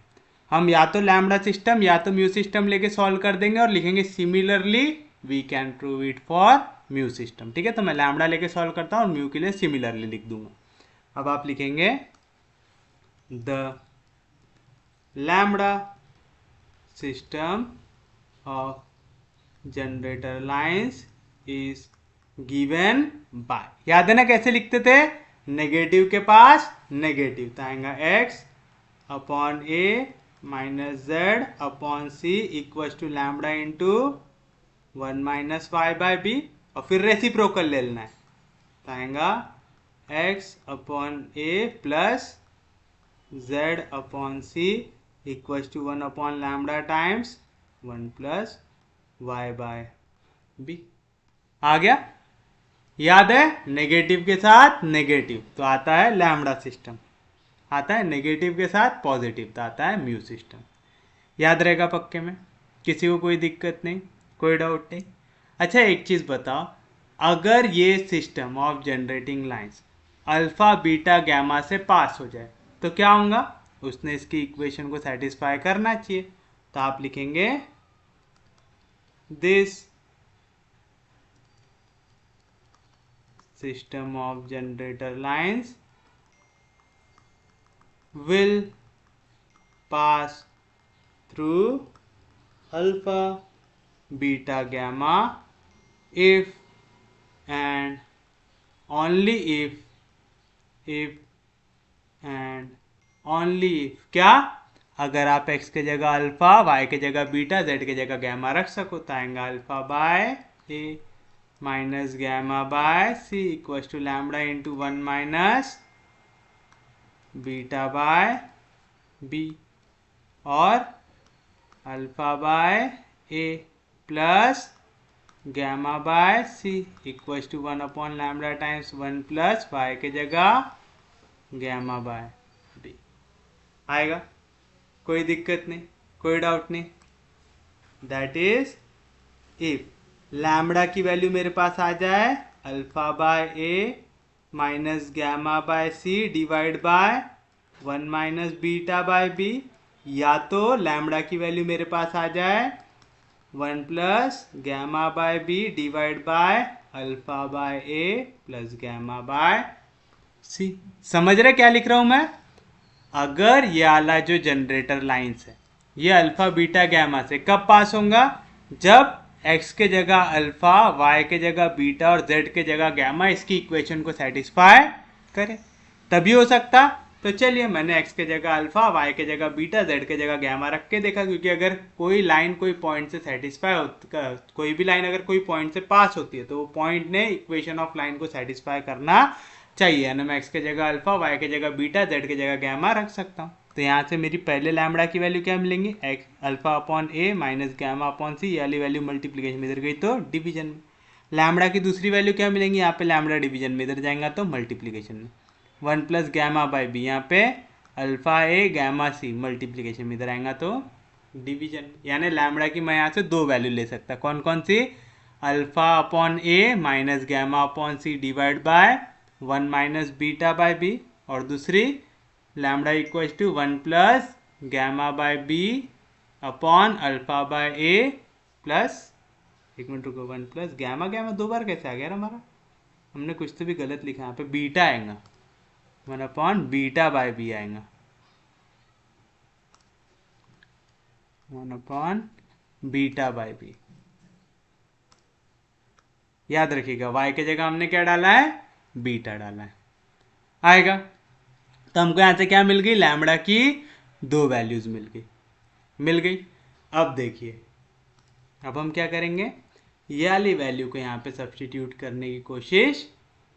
A: हम या तो लैम्बडा सिस्टम या तो म्यू सिस्टम लेके सॉल्व कर देंगे और लिखेंगे similarly we can prove it for mu system. ठीक है, तो मैं लैम्बडा लेके सॉल्व करता हूँ और म्यू के लिए सिमिलरली लिख दूंगा. अब आप लिखेंगे the lambda system of generator lines is given by, याद है ना कैसे लिखते थे? नेगेटिव के पास नेगेटिव तो आएगा x upon A minus Z upon C equal to lambda into 1 minus Y by B, और फिर रेसिप्रोकल ले लेना है, तो आएगा X upon A plus Z upon C equal to 1 upon lambda times 1 plus Y by B. आ गया? याद है, नेगेटिव के साथ नेगेटिव तो आता है लैम्बडा सिस्टम, आता है नेगेटिव के साथ पॉजिटिव तो आता है म्यू सिस्टम। याद रहेगा पक्के में? किसी को कोई दिक्कत नहीं, कोई डाउट नहीं? अच्छा एक चीज़ बताओ, अगर ये system of generating lines alpha beta gamma से पास हो जाए तो क्या होगा? उसने इसकी इक्वेशन को सेटिस्फाई करना चाहिए, तो आप लिखेंगे this system of generator lines will pass through alpha beta gamma if and only if and only if क्या? अगर आप x के जगह अल्फा, y के जगह बीटा, z के जगह गैमा रख सको तो आएगा alpha by A minus gamma by C equal to lambda into 1 minus beta by B, और alpha by A plus gamma by C equal to 1 upon lambda times 1 plus Y के जगह gamma by b. आएगा? कोई दिक्कत नहीं, कोई doubt नहीं? That is if lambda की वैल्यू मेरे पास आ जाए alpha by A minus gamma by C divide by 1 minus beta by b, या तो लैम्बडा की वैल्यू मेरे पास आ जाए 1 plus gamma by B divide by alpha by A plus gamma by C. समझ रहे क्या लिख रहा हूं मैं? अगर ये वाला जो जनरेटर लाइंस है ये अल्फा बीटा गैमा से कब पास होगा? जब x के जगह अल्फा, y के जगह बीटा और z के जगह गैमा इसकी इक्वेशन को सेटिस्फाई करे, तभी हो सकता। तो चलिए मैंने x के जगह अल्फा, y के जगह बीटा, z के जगह गैमा रख के देखा, क्योंकि अगर कोई लाइन कोई पॉइंट से सेटिस्फाई कोई भी लाइन अगर कोई पॉइंट से पास होती है तो वो पॉइंट ने इक्वेशन ऑफ लाइन को सेटिस्फाई करना चाहिए, यानी मैं x के जगह अल्फा, y के जगह बीटा, z के जगह गैमा रख सकता हूँ। तो यहाँ से मेरी पहले लैम्बडा की वैल्यू क्या मिलेंगी? एक्स अल्फा अपॉन ए माइनस गैमा अपॉन सी, ये वाली वैल्यू मल्टीप्लीकेशन में इधर गई तो डिवीजन में। लैम्बडा की दूसरी वैल्यू क्या मिलेंगी? यहाँ पे लैम्बडा डिवीजन में, इधर जाएगा तो मल्टीप्लीकेशन में। 1 प्लस गैमा बाय बी, यहाँ पे अल्फा ए गैमा सी मल्टीप्लीकेशन में, इधर आएगा तो डिवीजन में। यानी लैम्बडा की मैं यहाँ से दो वैल्यू ले सकता, कौन कौन सी? Alpha upon A minus gamma upon C divide by 1 minus beta by B, और दूसरी lambda equal to 1 plus gamma by B upon alpha by A plus, एक मिनट रुको, 1 प्लस गैमा, गैमा दो बार कैसे आ गया हमारा? हमने कुछ तो भी गलत लिखा, यहाँ पे बीटा आएगा, 1 अपॉन बीटा बाय बी आएगा, 1 अपॉन बीटा बाय बी। याद रखिएगा y के जगह हमने क्या डाला है? बीटा डाला है। आएगा? तो हमको यहाँ से क्या मिल गई? लैम्बडा की दो वैल्यूज मिल गई। अब देखिए, अब हम क्या करेंगे? ये वाली वैल्यू को यहाँ पे सब्स्टिट्यूट करने की कोशिश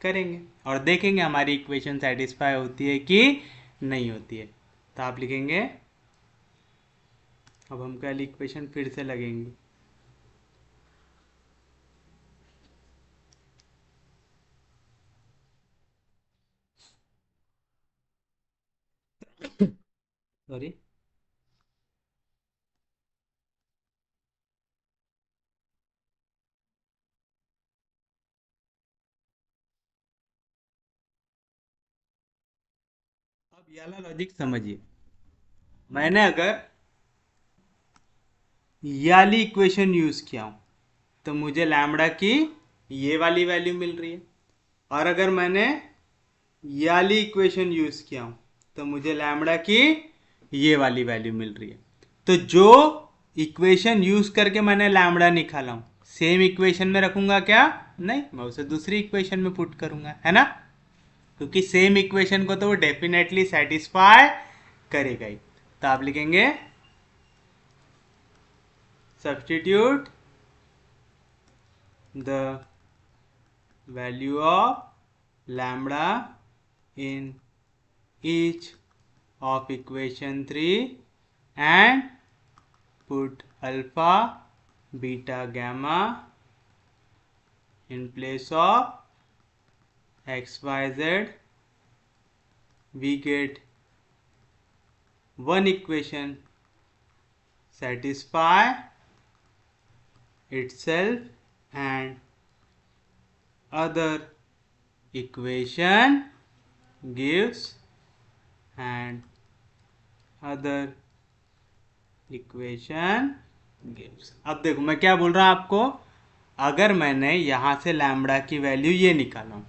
A: करेंगे और देखेंगे हमारी इक्वेशन सेटिस्फाई होती है कि नहीं होती है। तो आप लिखेंगे, अब हम क्या इक्वेशन फिर से लगेंगे, सॉरी, अब ये वाला लॉजिक समझिए। मैंने अगर ये वाली इक्वेशन यूज किया हूं तो मुझे लैम्बडा की ये वाली वैल्यू मिल रही है, और अगर मैंने ये वाली इक्वेशन यूज किया हूं तो मुझे लैम्बडा की ये वाली वैल्यू मिल रही है। तो जो इक्वेशन यूज करके मैंने लैम्बडा निकाला हूं सेम इक्वेशन में रखूंगा क्या? नहीं, मैं उसे दूसरी इक्वेशन में पुट करूंगा, है ना? क्योंकि सेम इक्वेशन को तो वो डेफिनेटली सेटिस्फाई करेगा ही। तो आप लिखेंगे substitute the value of lambda in each of equation 3 and put alpha, beta, gamma in place of x, y, z. We get one equation satisfy itself and other equation gives and other equation gives. अब देखो मैं क्या बोल रहा हूं आपको, अगर मैंने यहां से लैम्बडा की वैल्यू ये निकाला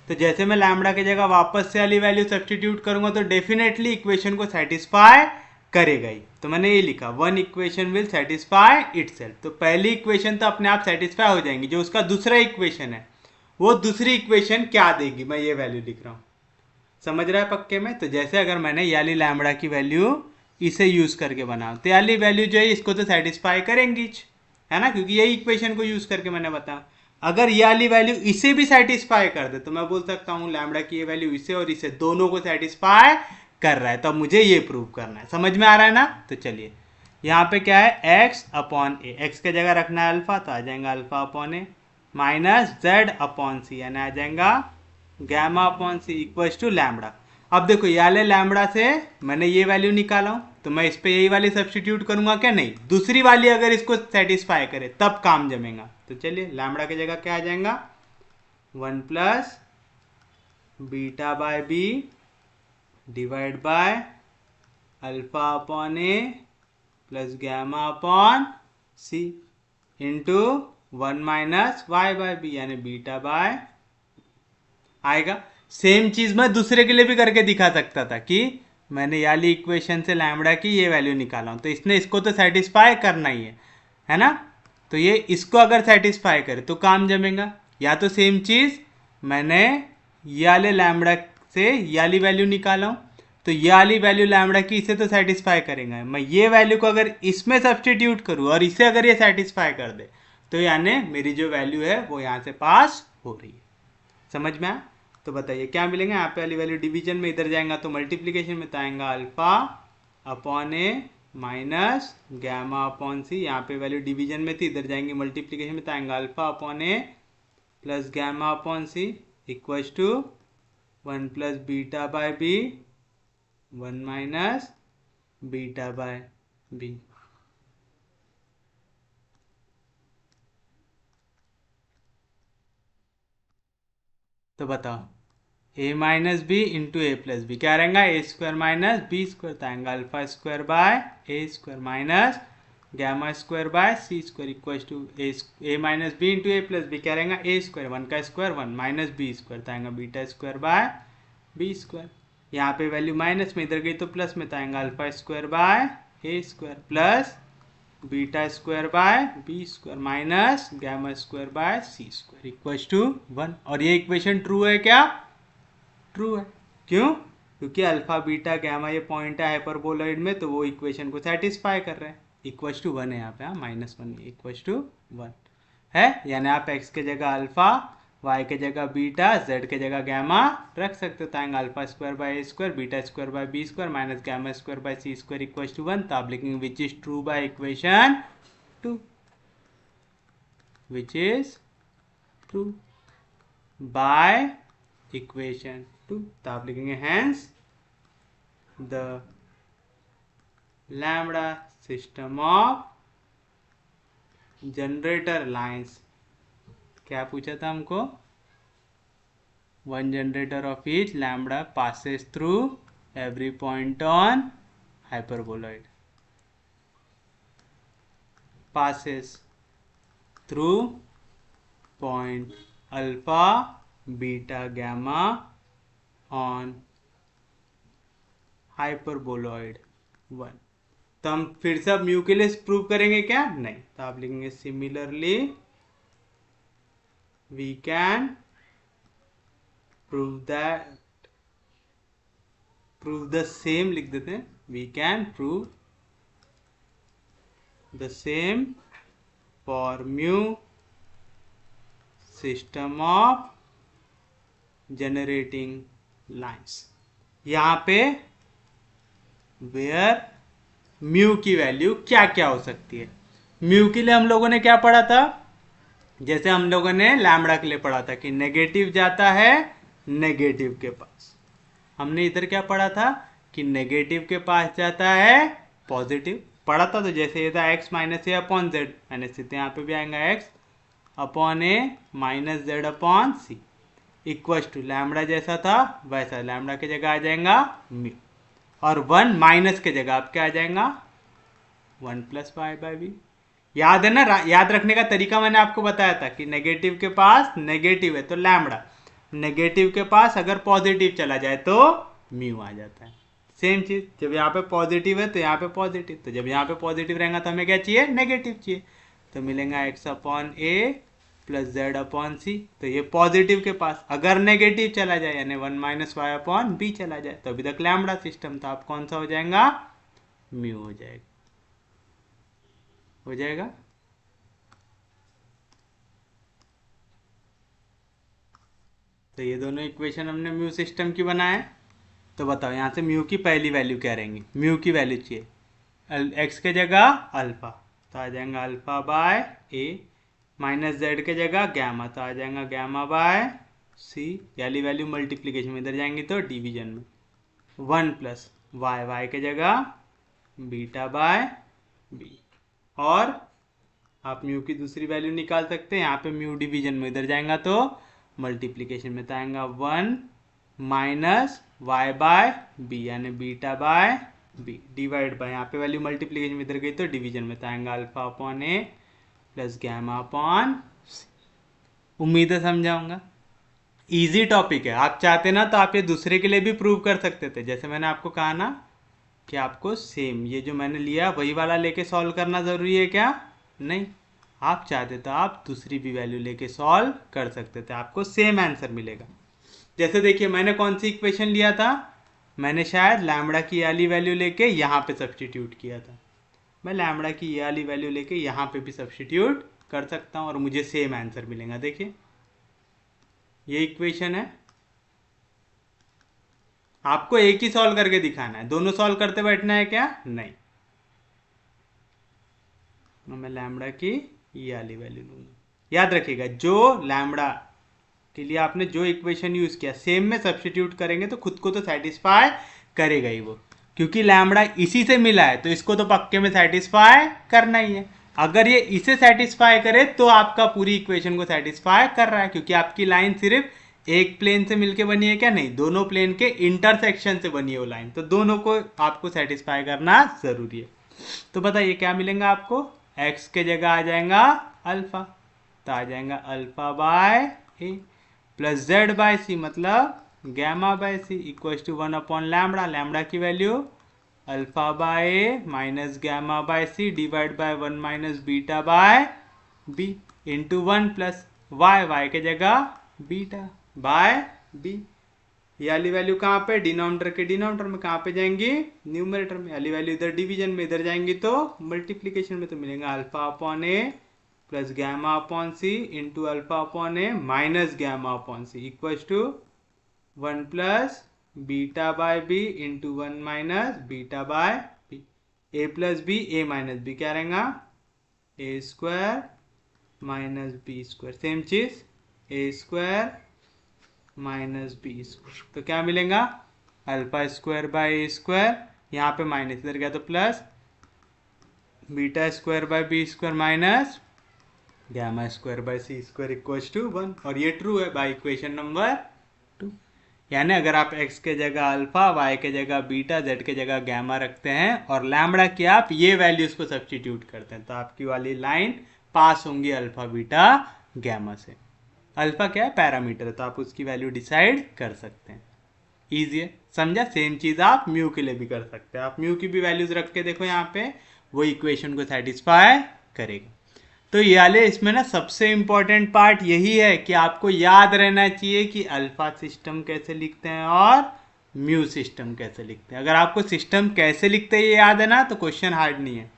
A: तो जैसे मैं लैम्बडा की जगह वापस से वाली वैल्यू सब्स्टिट्यूट करूंगा तो डेफिनेटली इक्वेशन को सेटिस्फाई करेगा ही. तो मैंने ये लिखा one equation will satisfy itself. तो पहली इक्वेशन तो अपने आप सेटिस्फाई हो जाएंगी. जो उसका दूसरा इक्वेशन है वो दूसरी इक्वेशन क्या देगी, मैं ये वैल्यू लिख रहा हूं. समझ रहा है पक्के में. तो जैसे अगर मैंने याली लैम्बडा की वैल्यू इसे यूज करके बनाऊं तो याली वैल्यू जो है इसको तो सेटिस्फाई करेंगी, है ना, क्योंकि यही इक्वेशन को यूज करके मैंने बताया. अगर ये वाली वैल्यू इसे भी सेटिस्फाई कर दे तो मैं बोल सकता हूं लैम्बडा की ये वैल्यू इसे और इसे दोनों को सेटिस्फाई कर रहा है. तो अब मुझे ये प्रूव करना है. समझ में आ रहा है ना. तो चलिए यहाँ पे क्या है, x अपॉन ए. एक्स की जगह रखना है अल्फा तो आ जाएगा अल्फा अपॉन ए माइनस जेड अपॉन सी यानी आ जाएगा gamma upon C equal to lambda. अब देखो ये वाले लैम्बडा से मैंने ये वैल्यू निकाला हूं तो मैं इस पे यही वाली सब्स्टिट्यूट करूंगा क्या, नहीं, दूसरी वाली अगर इसको सेटिस्फाई करे तब काम जमेगा. तो चलिए लैम्बडा की जगह क्या आ जाएगा, 1 plus beta by B divide by alpha upon A plus gamma upon C into 1 minus Y by b यानी बीटा बाय आएगा. सेम चीज मैं दूसरे के लिए भी करके दिखा सकता था कि मैंने याली इक्वेशन से लैम्बडा की ये वैल्यू निकाला हूं तो इसने इसको तो सेटिस्फाई करना ही है ना. तो ये इसको अगर सेटिस्फाई करे तो काम जमेगा. या तो सेम चीज मैंने ये वाले लैम्बडा से ये वाली वैल्यू निकाला हूं तो ये वाली वैल्यू लैम्बडा की इसे तो सेटिस्फाई करेगा. मैं ये वैल्यू को अगर इसमें सब्स्टिट्यूट करूं और इसे अगर ये सेटिस्फाई कर दे तो यानी मेरी जो वैल्यू है वो यहां से पास हो रही है. समझ में आया. तो बताइए क्या मिलेंगे. यहाँ पे वाली वैल्यू डिवीजन में इधर जाएगा तो मल्टीप्लीकेशन में तो आएगा अल्फा अपॉन ए माइनस गैमा अपॉन सी. यहाँ पे वैल्यू डिवीजन में थी इधर जाएंगे मल्टीप्लीकेशन में तो आएगा alpha upon A plus gamma upon C equal to 1 plus beta by b 1 minus beta by B. तो बताओ a minus b into a plus b क्या रहेगा, ए स्क्वायर माइनस बी स्क्वायर तो आएगा alpha square by A square minus gamma square by c square equal to a minus b into a plus b क्या रहेगा, ए square 1 का square 1 minus B square तो आएगा beta square by b square. यहाँ पे value minus में इधर गई तो प्लस में तो आएगा alpha square by A square plus beta square by b square minus gamma square by c square equal to 1. और ये इक्वेशन ट्रू है क्या, ट्रू है. क्यों, क्योंकि अल्फा बीटा गैमा ये पॉइंट है हाइपरबोलॉइड में तो वो इक्वेशन को सेटिस्फाई कर रहे हैं. इक्वल टू 1 है यहाँ पे, -1 इक्वल टू 1 है. यानी आप x के जगह अल्फा, y के जगह बीटा, z के जगह गैमा रख सकते हो. तो आएंगे alpha square by A square beta square by b square minus gamma square by c square equal to 1. तो आप लिखेंगे which is true by equation 2, which is true by equation 2. तो आप लिखेंगे hence the lambda system of generator lines. क्या पूछा था हमको, one generator of each lambda passes through every point on hyperboloid, passes through point alpha beta gamma on hyperboloid 1. तो हम फिर से अब म्यू के लिए प्रूव करेंगे क्या, नहीं. तो आप लिखेंगे similarly we can prove the same, लिख देते हैं we can prove the same for mu system of generating lines. यहाँ पे वेयर म्यू की वैल्यू क्या क्या हो सकती है। म्यू के लिए हम लोगों ने क्या पढ़ा था, जैसे हम लोगों ने लैम्बडा के लिए पढ़ा था कि नेगेटिव जाता है नेगेटिव के पास। हमने इधर क्या पढ़ा था कि नेगेटिव के पास जाता है पॉजिटिव पढ़ा था। तो जैसे ये था x minus a upon z, मैंने सीधे यहाँ पे भी आएगा x upon A minus Z upon C equal to lambda जैसा था वैसा लैम्बडा की जगह आ जाएगा म्यू, और 1 माइनस के जगह आप क्या आ जाएगा 1 प्लस वाई बाई बी। याद है ना, याद रखने का तरीका मैंने आपको बताया था कि नेगेटिव के पास नेगेटिव है तो लैम्बडा, नेगेटिव के पास अगर पॉजिटिव चला जाए तो म्यू आ जाता है। सेम चीज, जब यहाँ पे पॉजिटिव है तो यहाँ पे पॉजिटिव, तो जब यहाँ पे पॉजिटिव रहेगा तो हमें क्या चाहिए नेगेटिव चाहिए, तो मिलेगा x अपॉन ए प्लस जेड अपॉन सी। तो ये पॉजिटिव के पास अगर नेगेटिव चला जाए यानी 1 माइनस वाई अपॉन बी चला जाए तो अभी तक लैम्बडा सिस्टम था, अब कौन सा हो जाएगा म्यू हो जाएगा, हो जाएगा। तो ये दोनों इक्वेशन हमने म्यू सिस्टम की बनाए। तो बताओ यहाँ से म्यू की पहली वैल्यू क्या रहेंगी, म्यू की वैल्यू चाहिए एक्स के जगह अल्फा तो आ जाएगा alpha by A, minus Z के जगह गैमा तो आ जाएगा गैमा बाय सी, वाली वैल्यू मल्टीप्लीकेशन में इधर जाएंगी तो डिवीजन में 1 प्लस वाई, वाई के जगह बीटा बाय बी, और आप म्यू की दूसरी वैल्यू निकाल सकते हैं, यहाँ पे म्यू डिवीजन में इधर जाएगा तो मल्टीप्लीकेशन में तो आएगा 1 माइनस वाई बाय बी यानी beta by B divide by, यहाँ पे वैल्यू मल्टीप्लीकेशन में इधर गई तो डिवीजन में तो आएगा अल्फा अपॉन ए प्लस गैमा अपॉन सी। उम्मीद है समझाऊंगा, इजी टॉपिक है। आप चाहते ना तो आप ये दूसरे के लिए भी प्रूव कर सकते थे, जैसे मैंने आपको कहा ना कि आपको सेम ये जो मैंने लिया वही वाला लेके सॉल्व करना जरूरी है क्या, नहीं, आप चाहते तो आप दूसरी भी वैल्यू लेके सॉल्व कर सकते थे, आपको सेम आंसर मिलेगा। जैसे देखिए मैंने कौन सी इक्वेशन लिया था, मैंने शायद लैम्बडा की ये वाली वैल्यू लेके यहाँ पे सब्स्टिट्यूट किया था, मैं लैम्बडा की ये वाली वैल्यू लेके यहाँ पे भी सब्स्टिट्यूट कर सकता हूँ और मुझे सेम आंसर मिलेगा। देखिए ये इक्वेशन है, आपको एक ही सॉल्व करके दिखाना है, दोनों सॉल्व करते बैठना है क्या, नहीं। मैं लैम्बडा की ये वाली वैल्यू लूंगा, याद रखिएगा जो लैम्बडा के लिए आपने जो इक्वेशन यूज किया सेम में सब्स्टिट्यूट करेंगे तो खुद को तो सेटिस्फाई करेगा ही वो, क्योंकि लैम्बडा इसी से मिला है तो इसको तो पक्के में सेटिस्फाई करना ही है। अगर ये इसे सेटिस्फाई करे तो आपका पूरी इक्वेशन को सेटिस्फाई कर रहा है, क्योंकि आपकी लाइन सिर्फ एक प्लेन से मिलके बनी है क्या, नहीं, दोनों प्लेन के इंटरसेक्शन से बनी है वो लाइन, तो दोनों को आपको सेटिस्फाई करना जरूरी है। तो बताइए क्या मिलेगा आपको, x के जगह आ जाएगा अल्फा तो आ जाएगा alpha by A plus Z by C मतलब gamma by C equal to 1 upon lambda, lambda की value alpha by A minus gamma by C divide by 1 minus beta by B into 1 plus Y, Y के जगह beta by b. ये वाली value कहाँ पे, denominator के denominator में, कहाँ पे जाएंगी न्यूमरेटर में, वाली वैल्यू इधर डिवीजन में इधर जाएंगी तो मल्टीप्लीकेशन में, तो मिलेगा alpha upon A plus gamma upon C into alpha upon A minus gamma upon C equal to 1 plus beta by B into 1 minus beta by B, A plus B A minus B क्या रहेगा ए square minus B square, same चीज A square minus B square, तो क्या मिलेगा alpha square by A square, यहाँ पे minus इधर गया तो plus beta square by b square minus gamma square by c square equals to 1, और ये ट्रू है बाय इक्वेशन नंबर 2। यानी अगर आप x के जगह अल्फा, y के जगह बीटा, z के जगह गैमा रखते हैं और लैम्बडा की आप ये वैल्यूज को सब्स्टिट्यूट करते हैं तो आपकी वाली लाइन पास होंगी अल्फा बीटा गैमा से। अल्फा क्या है, पैरामीटर है, तो आप उसकी वैल्यू डिसाइड कर सकते हैं। ईजी है, समझा। सेम चीज आप म्यू के लिए भी कर सकते हैं, आप म्यू की भी वैल्यूज रख के देखो, यहाँ पे वो इक्वेशन को सेटिस्फाई करेगा। तो ये वाले इसमें ना सबसे इंपॉर्टेंट पार्ट यही है कि आपको याद रहना चाहिए कि अल्फा सिस्टम कैसे लिखते हैं और म्यू सिस्टम कैसे लिखते हैं। अगर आपको सिस्टम कैसे लिखते हैं ये याद है ना तो क्वेश्चन हार्ड नहीं है।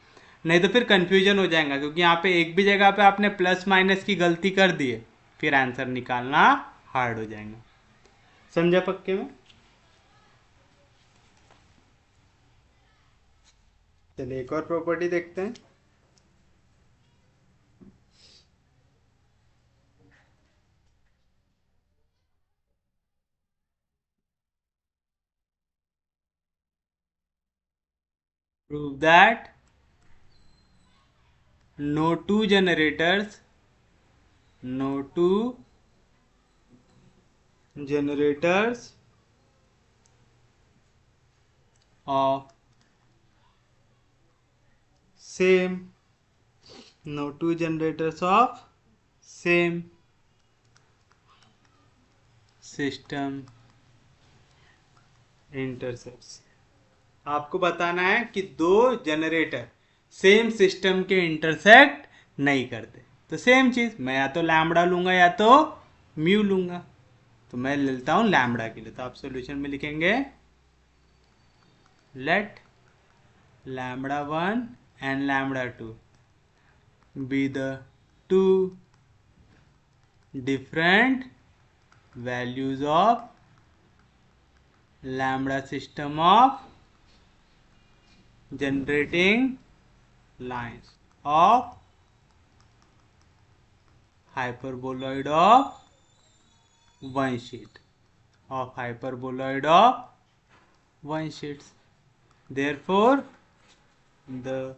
A: नहीं तो फिर कंफ्यूजन हो जाएगा, क्योंकि यहाँ पे एक भी जगह पे आपने प्लस माइनस की गलती कर दी है, फिर आंसर निकालना हार्ड हो जाएगा। समझा पक्के में? चलिए एक और प्रॉपर्टी देखते हैं। Prove that no two generators of same no two generators of same system intersects। आपको बताना है कि दो जनरेटर सेम सिस्टम के इंटरसेक्ट नहीं करते। तो सेम चीज, मैं या तो लैम्बडा लूंगा या तो म्यू लूंगा। तो मैं लेता हूं लैम्बडा के लिए, तो आप सॉल्यूशन में लिखेंगे late lambda 1 and lambda 2 be the two different values of lambda system of generating lines of hyperboloid of one sheet therefore the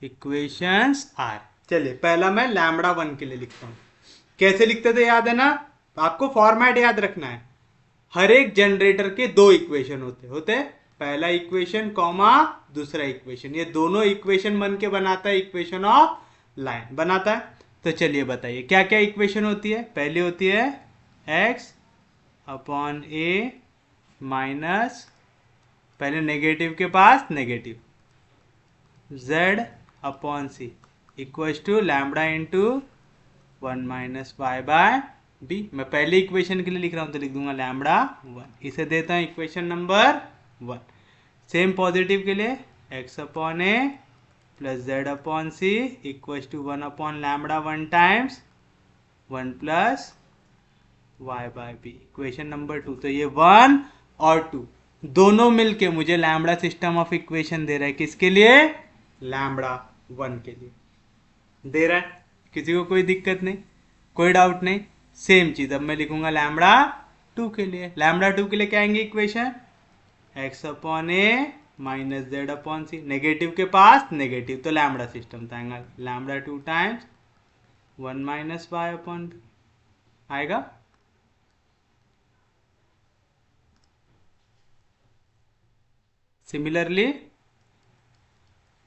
A: equations are। चलिए पहला मैं लैम्बडा 1 के लिए लिखता हूं। कैसे लिखते थे याद है ना? आपको फॉर्मेट याद रखना है। हर एक जनरेटर के दो इक्वेशन होते पहला इक्वेशन कॉमा दूसरा इक्वेशन, ये दोनों इक्वेशन बन के बनाता है इक्वेशन ऑफ लाइन बनाता है। तो चलिए बताइए क्या क्या इक्वेशन होती है। पहली होती है x अपॉन ए माइनस, पहले नेगेटिव के पास negative, z upon C equals to lambda into 1 minus Y by B. मैं पहले इक्वेशन के लिए लिख रहा हूं तो लिख दूंगा लैम्बडा 1। इसे देता हूं इक्वेशन नंबर 1। सेम पॉजिटिव के लिए x upon A plus z upon C equals to 1 upon lambda 1 times 1 plus y by B. Equation number 2। तो ये 1 और 2 दोनों मिलके मुझे लैम्बडा सिस्टम ऑफ इक्वेशन दे रहा है। किसके लिए? लैम्बडा 1 के लिए दे रहा है। किसी को कोई दिक्कत नहीं, कोई डाउट नहीं। सेम चीज अब मैं लिखूंगा लैम्बडा 2 के लिए। लैम्बडा 2 के लिए क्या आएंगे इक्वेशन? x अपॉन ए minus Z upon C, negative के पास नेगेटिव तो लैम्बडा सिस्टम आएगा lambda 2 times 1 minus Y upon B आएगा। Similarly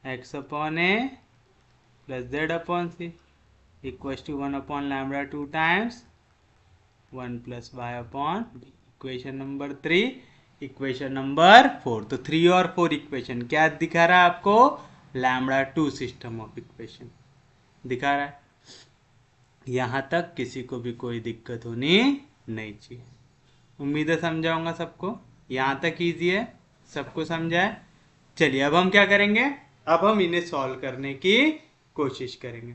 A: x upon A plus Z upon C equals to 1 upon lambda 2 times 1 plus Y upon B. Equation number 3। Equation number 4। तो 3 और 4 equation क्या दिखा रहा है आपको? लैम्बडा 2 सिस्टम ऑफ इक्वेशन दिखा रहा है। यहां तक किसी को भी कोई दिक्कत होनी नहीं चाहिए। उम्मीद है समझाऊंगा सबको। यहां तक ईजी है, सबको समझा है। चलिए अब हम क्या करेंगे? अब हम इन्हें सॉल्व करने की कोशिश करेंगे।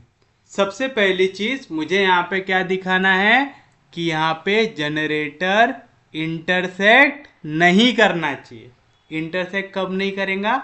A: सबसे पहली चीज मुझे यहाँ पे क्या दिखाना है कि यहाँ पे जनरेटर इंटरसेक्ट नहीं करना चाहिए। इंटरसेक्ट कब नहीं करेगा?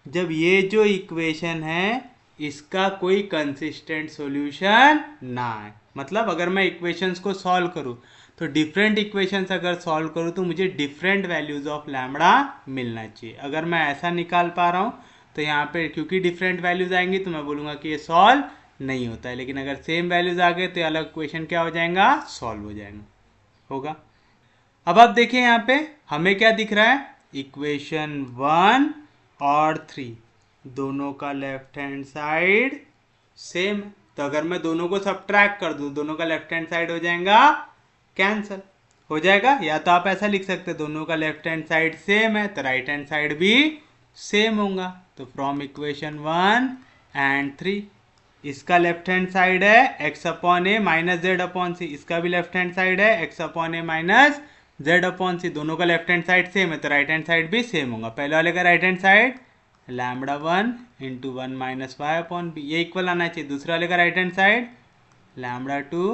A: जब ये जो इक्वेशन है इसका कोई कंसिस्टेंट सॉल्यूशन ना है। मतलब अगर मैं इक्वेशंस को सॉल्व करूं तो डिफरेंट इक्वेशंस अगर सॉल्व करूं तो मुझे डिफरेंट वैल्यूज ऑफ लैम्बडा मिलना चाहिए। अगर मैं ऐसा निकाल पा रहा हूं तो यहाँ पे क्योंकि डिफरेंट वैल्यूज आएंगी तो मैं बोलूंगा कि ये सॉल्व नहीं होता है। लेकिन अगर सेम वैल्यूज आ गए तो अलग क्वेश्चन क्या हो जाएगा? सॉल्व हो जाएगा होगा। अब आप देखिए यहाँ पे हमें क्या दिख रहा है? इक्वेशन 1 और 3 दोनों का लेफ्ट हैंड साइड सेम। तो अगर मैं दोनों को सब्ट्रैक्ट कर दूं दोनों का लेफ्ट हैंड साइड हो जाएगा कैंसल हो जाएगा। या तो आप ऐसा लिख सकते दोनों का लेफ्ट हैंड साइड सेम है तो राइट हैंड साइड भी सेम होगा। तो फ्रॉम इक्वेशन 1 एंड 3 इसका लेफ्ट हैंड साइड है x अपॉन ए माइनस जेड अपॉन सी, इसका भी लेफ्ट हैंड साइड है x अपॉन ए माइनस जेड अपॉन सी। दोनों का लेफ्ट हैंड साइड सेम है तो राइट हैंड साइड भी सेम होगा। पहले वाले का right hand side lambda 1 into 1 minus Y upon b, ये इक्वल आना चाहिए। दूसरा वाले का right hand side lambda 2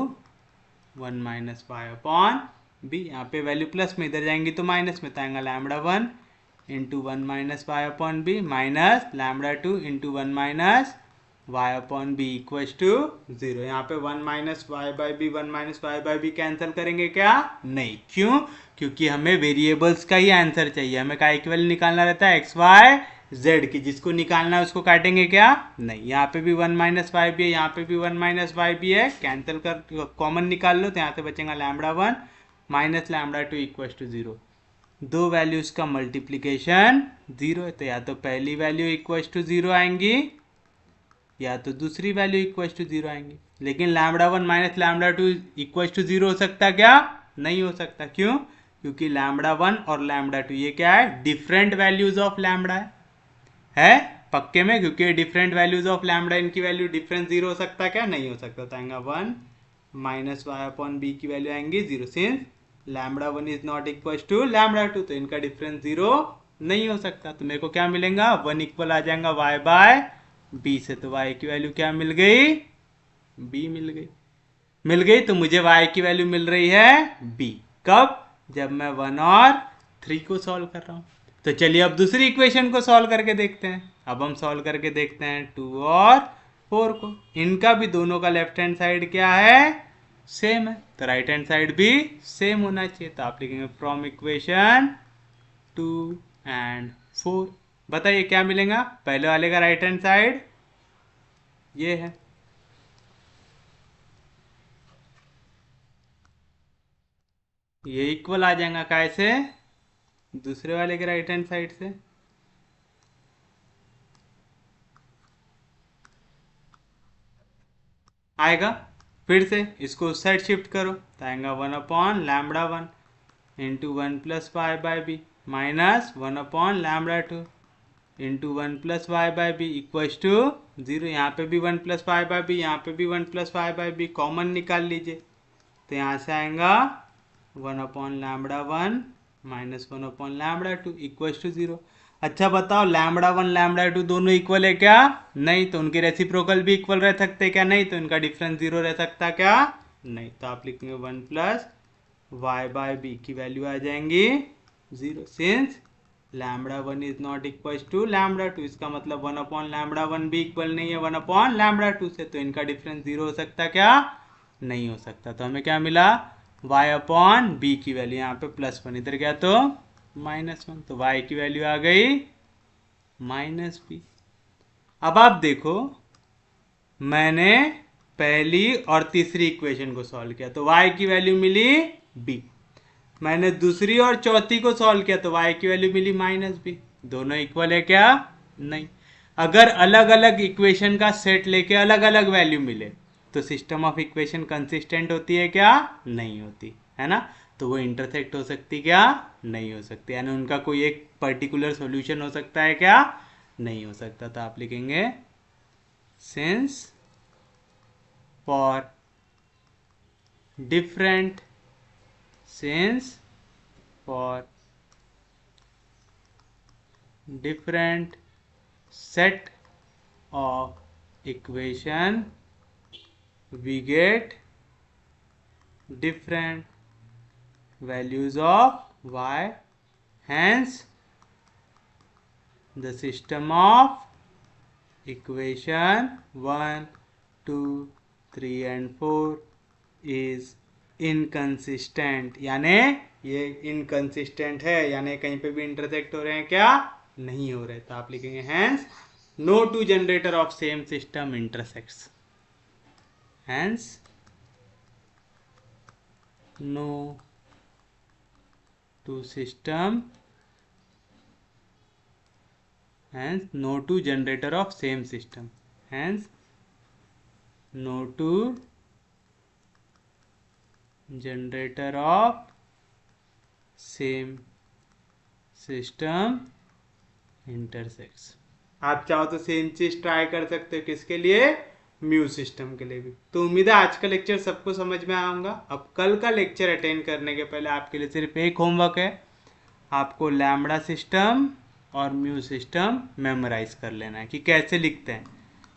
A: 1 minus Y upon b, यहाँ पे वैल्यू प्लस में, इधर जाएंगी तो माइनस में, तो आएगा lambda 1 into 1 minus Y upon b minus lambda 2 into 1 minus Y upon b equals to 0। यहाँ पे 1 minus Y by b 1 minus Y by b cancel करेंगे क्या? नहीं। क्यों? क्योंकि हमें वेरिएबल्स का ही आंसर चाहिए, हमें का इक्वल निकालना रहता है एक्स वाई जेड की, जिसको निकालना है उसको काटेंगे क्या? नहीं। यहाँ पे भी 1 माइनस वाई बी है, यहाँ पे भी 1 माइनस वाई बी है, कैंसिल कर कॉमन निकाल लो तो यहाँ से बचेगा lambda 1 minus lambda 2 equals to 0। दो वैल्यूज का मल्टीप्लीकेशन 0 है, तो या तो पहली वैल्यू इक्वल्स टू 0 आएंगी या तो दूसरी वैल्यू इक्वल्स टू 0 आएंगी। लेकिन lambda 1 minus lambda 2 equals to 0 हो सकता क्या? नहीं हो सकता। क्यों? क्योंकि लैम्बडा 1 और लैम्बडा 2 ये क्या है? डिफरेंट वैल्यूज ऑफ लैम्बडा है पक्के में, क्योंकि डिफरेंट वैल्यूज ऑफ लैम्बडा, इनकी वैल्यू डिफरेंस 0 हो सकता क्या? नहीं हो सकता। तो आएगा 1 माइनस वाई अपॉन बी की वैल्यू आएंगी 0, since lambda 1 is not equal to lambda 2, तो इनका डिफरेंस 0 नहीं हो सकता। तो मेरे को क्या मिलेगा? 1 इक्वल आ जाएगा वाई बाय बी से, तो y की वैल्यू क्या मिल गई? b मिल गई। मिल गई तो मुझे y की वैल्यू मिल रही है b। कब? जब मैं 1 और 3 को सॉल्व कर रहा हूं। तो चलिए अब दूसरी इक्वेशन को सॉल्व करके देखते हैं। अब हम सॉल्व करके देखते हैं 2 और 4 को। इनका भी दोनों का लेफ्ट हैंड साइड क्या है? सेम है, तो राइट हैंड साइड भी सेम होना चाहिए। तो आप लिखेंगे फ्रॉम इक्वेशन 2 एंड 4। बताइए क्या मिलेगा? पहले वाले का राइट हैंड साइड ये है, ये इक्वल आ जाएगा कैसे? दूसरे वाले के राइट हैंड साइड से। आएगा, फिर से इसको उस साइड शिफ्ट करो तो आएगा 1 upon lambda 1 into 1 plus Y by b minus 1 upon lambda 2 into 1 plus Y by b equals to 0। यहाँ पे भी 1 प्लस वाई बाई बी, यहाँ पे भी 1 plus Y by b, common निकाल लीजिए तो यहाँ से आएगा 1 upon lambda 1 minus 1 upon lambda 2 equals to 0। अच्छा बताओ, लैम्बडा 1 लैम्बडा 2 दोनों इक्वल है क्या? नहीं। तो उनके रेसिप्रोकल भी इक्वल रह सकते क्या? नहीं। तो इनका डिफरेंस 0 रह सकता क्या? नहीं। तो आप लिखेंगे 1 प्लस वाई बाय बी की वैल्यू आ जाएंगी 0, since lambda 1 is not equal to lambda 2। इसका मतलब 1 अपॉन लैम्बडा 1 भी इक्वल नहीं है 1 अपॉन लैम्बडा 2 से, तो इनका डिफरेंस 0 हो सकता क्या? नहीं हो सकता। तो हमें क्या मिला? y अपॉन बी की वैल्यू, यहाँ पे प्लस 1, इधर गया तो माइनस 1, तो y की वैल्यू आ गई माइनस बी। अब आप देखो, मैंने पहली और तीसरी इक्वेशन को सॉल्व किया तो y की वैल्यू मिली b। मैंने दूसरी और चौथी को सॉल्व किया तो y की वैल्यू मिली माइनस बी। दोनों इक्वल है क्या? नहीं। अगर अलग अलग इक्वेशन का सेट लेके अलग अलग वैल्यू मिले तो सिस्टम ऑफ इक्वेशन कंसिस्टेंट होती है क्या? नहीं होती है ना। तो वो इंटरसेक्ट हो सकती क्या? नहीं हो सकती, यानी उनका कोई एक पर्टिकुलर सॉल्यूशन हो सकता है क्या? नहीं हो सकता। तो आप लिखेंगे since for different since for different set of equation we get different values of y, hence the system of equation 1 2 3 and 4 is inconsistent, यानी ये इनकंसिस्टेंट है, यानी कहीं पे भी इंटरसेक्ट हो रहे हैं क्या? नहीं हो रहे। तो आप लिखेंगे hence no two generator of same system intersects, hence no two system, hence no two generator of same system, hence no two generator of same system intersects. आप चाहो तो सेम चीज ट्राई कर सकते हो, किसके लिए? म्यू सिस्टम के लिए भी। तो उम्मीद है आज का लेक्चर सबको समझ में आऊंगा। अब कल का लेक्चर अटेंड करने के पहले आपके लिए सिर्फ एक होमवर्क है, आपको लैम्बडा सिस्टम और म्यू सिस्टम मेमोराइज कर लेना है कि कैसे लिखते हैं।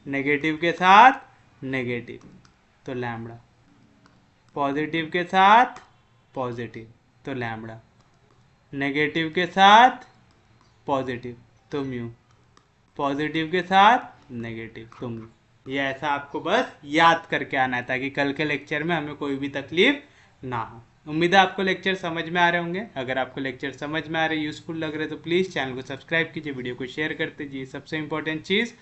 A: नेगेटिव के साथ नेगेटिव तो लैम्बडा, पॉजिटिव के साथ पॉजिटिव तो लैम्बडा, नेगेटिव के साथ पॉजिटिव तो म्यू, पॉजिटिव के साथ नेगेटिव तो म्यू। ये ऐसा आपको बस याद करके आना है ताकि कल के लेक्चर में हमें कोई भी तकलीफ ना हो। उम्मीद है आपको लेक्चर समझ में आ रहे होंगे। अगर आपको लेक्चर समझ में आ रहे, यूजफुल लग रहे तो प्लीज़ चैनल को सब्सक्राइब कीजिए, वीडियो को शेयर करते जाइए। सबसे इंपॉर्टेंट चीज़,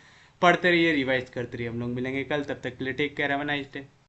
A: पढ़ते रहिए, रिवाइज करते रहिए। हम लोग मिलेंगे कल, तब तक के लिए take care, have a nice day.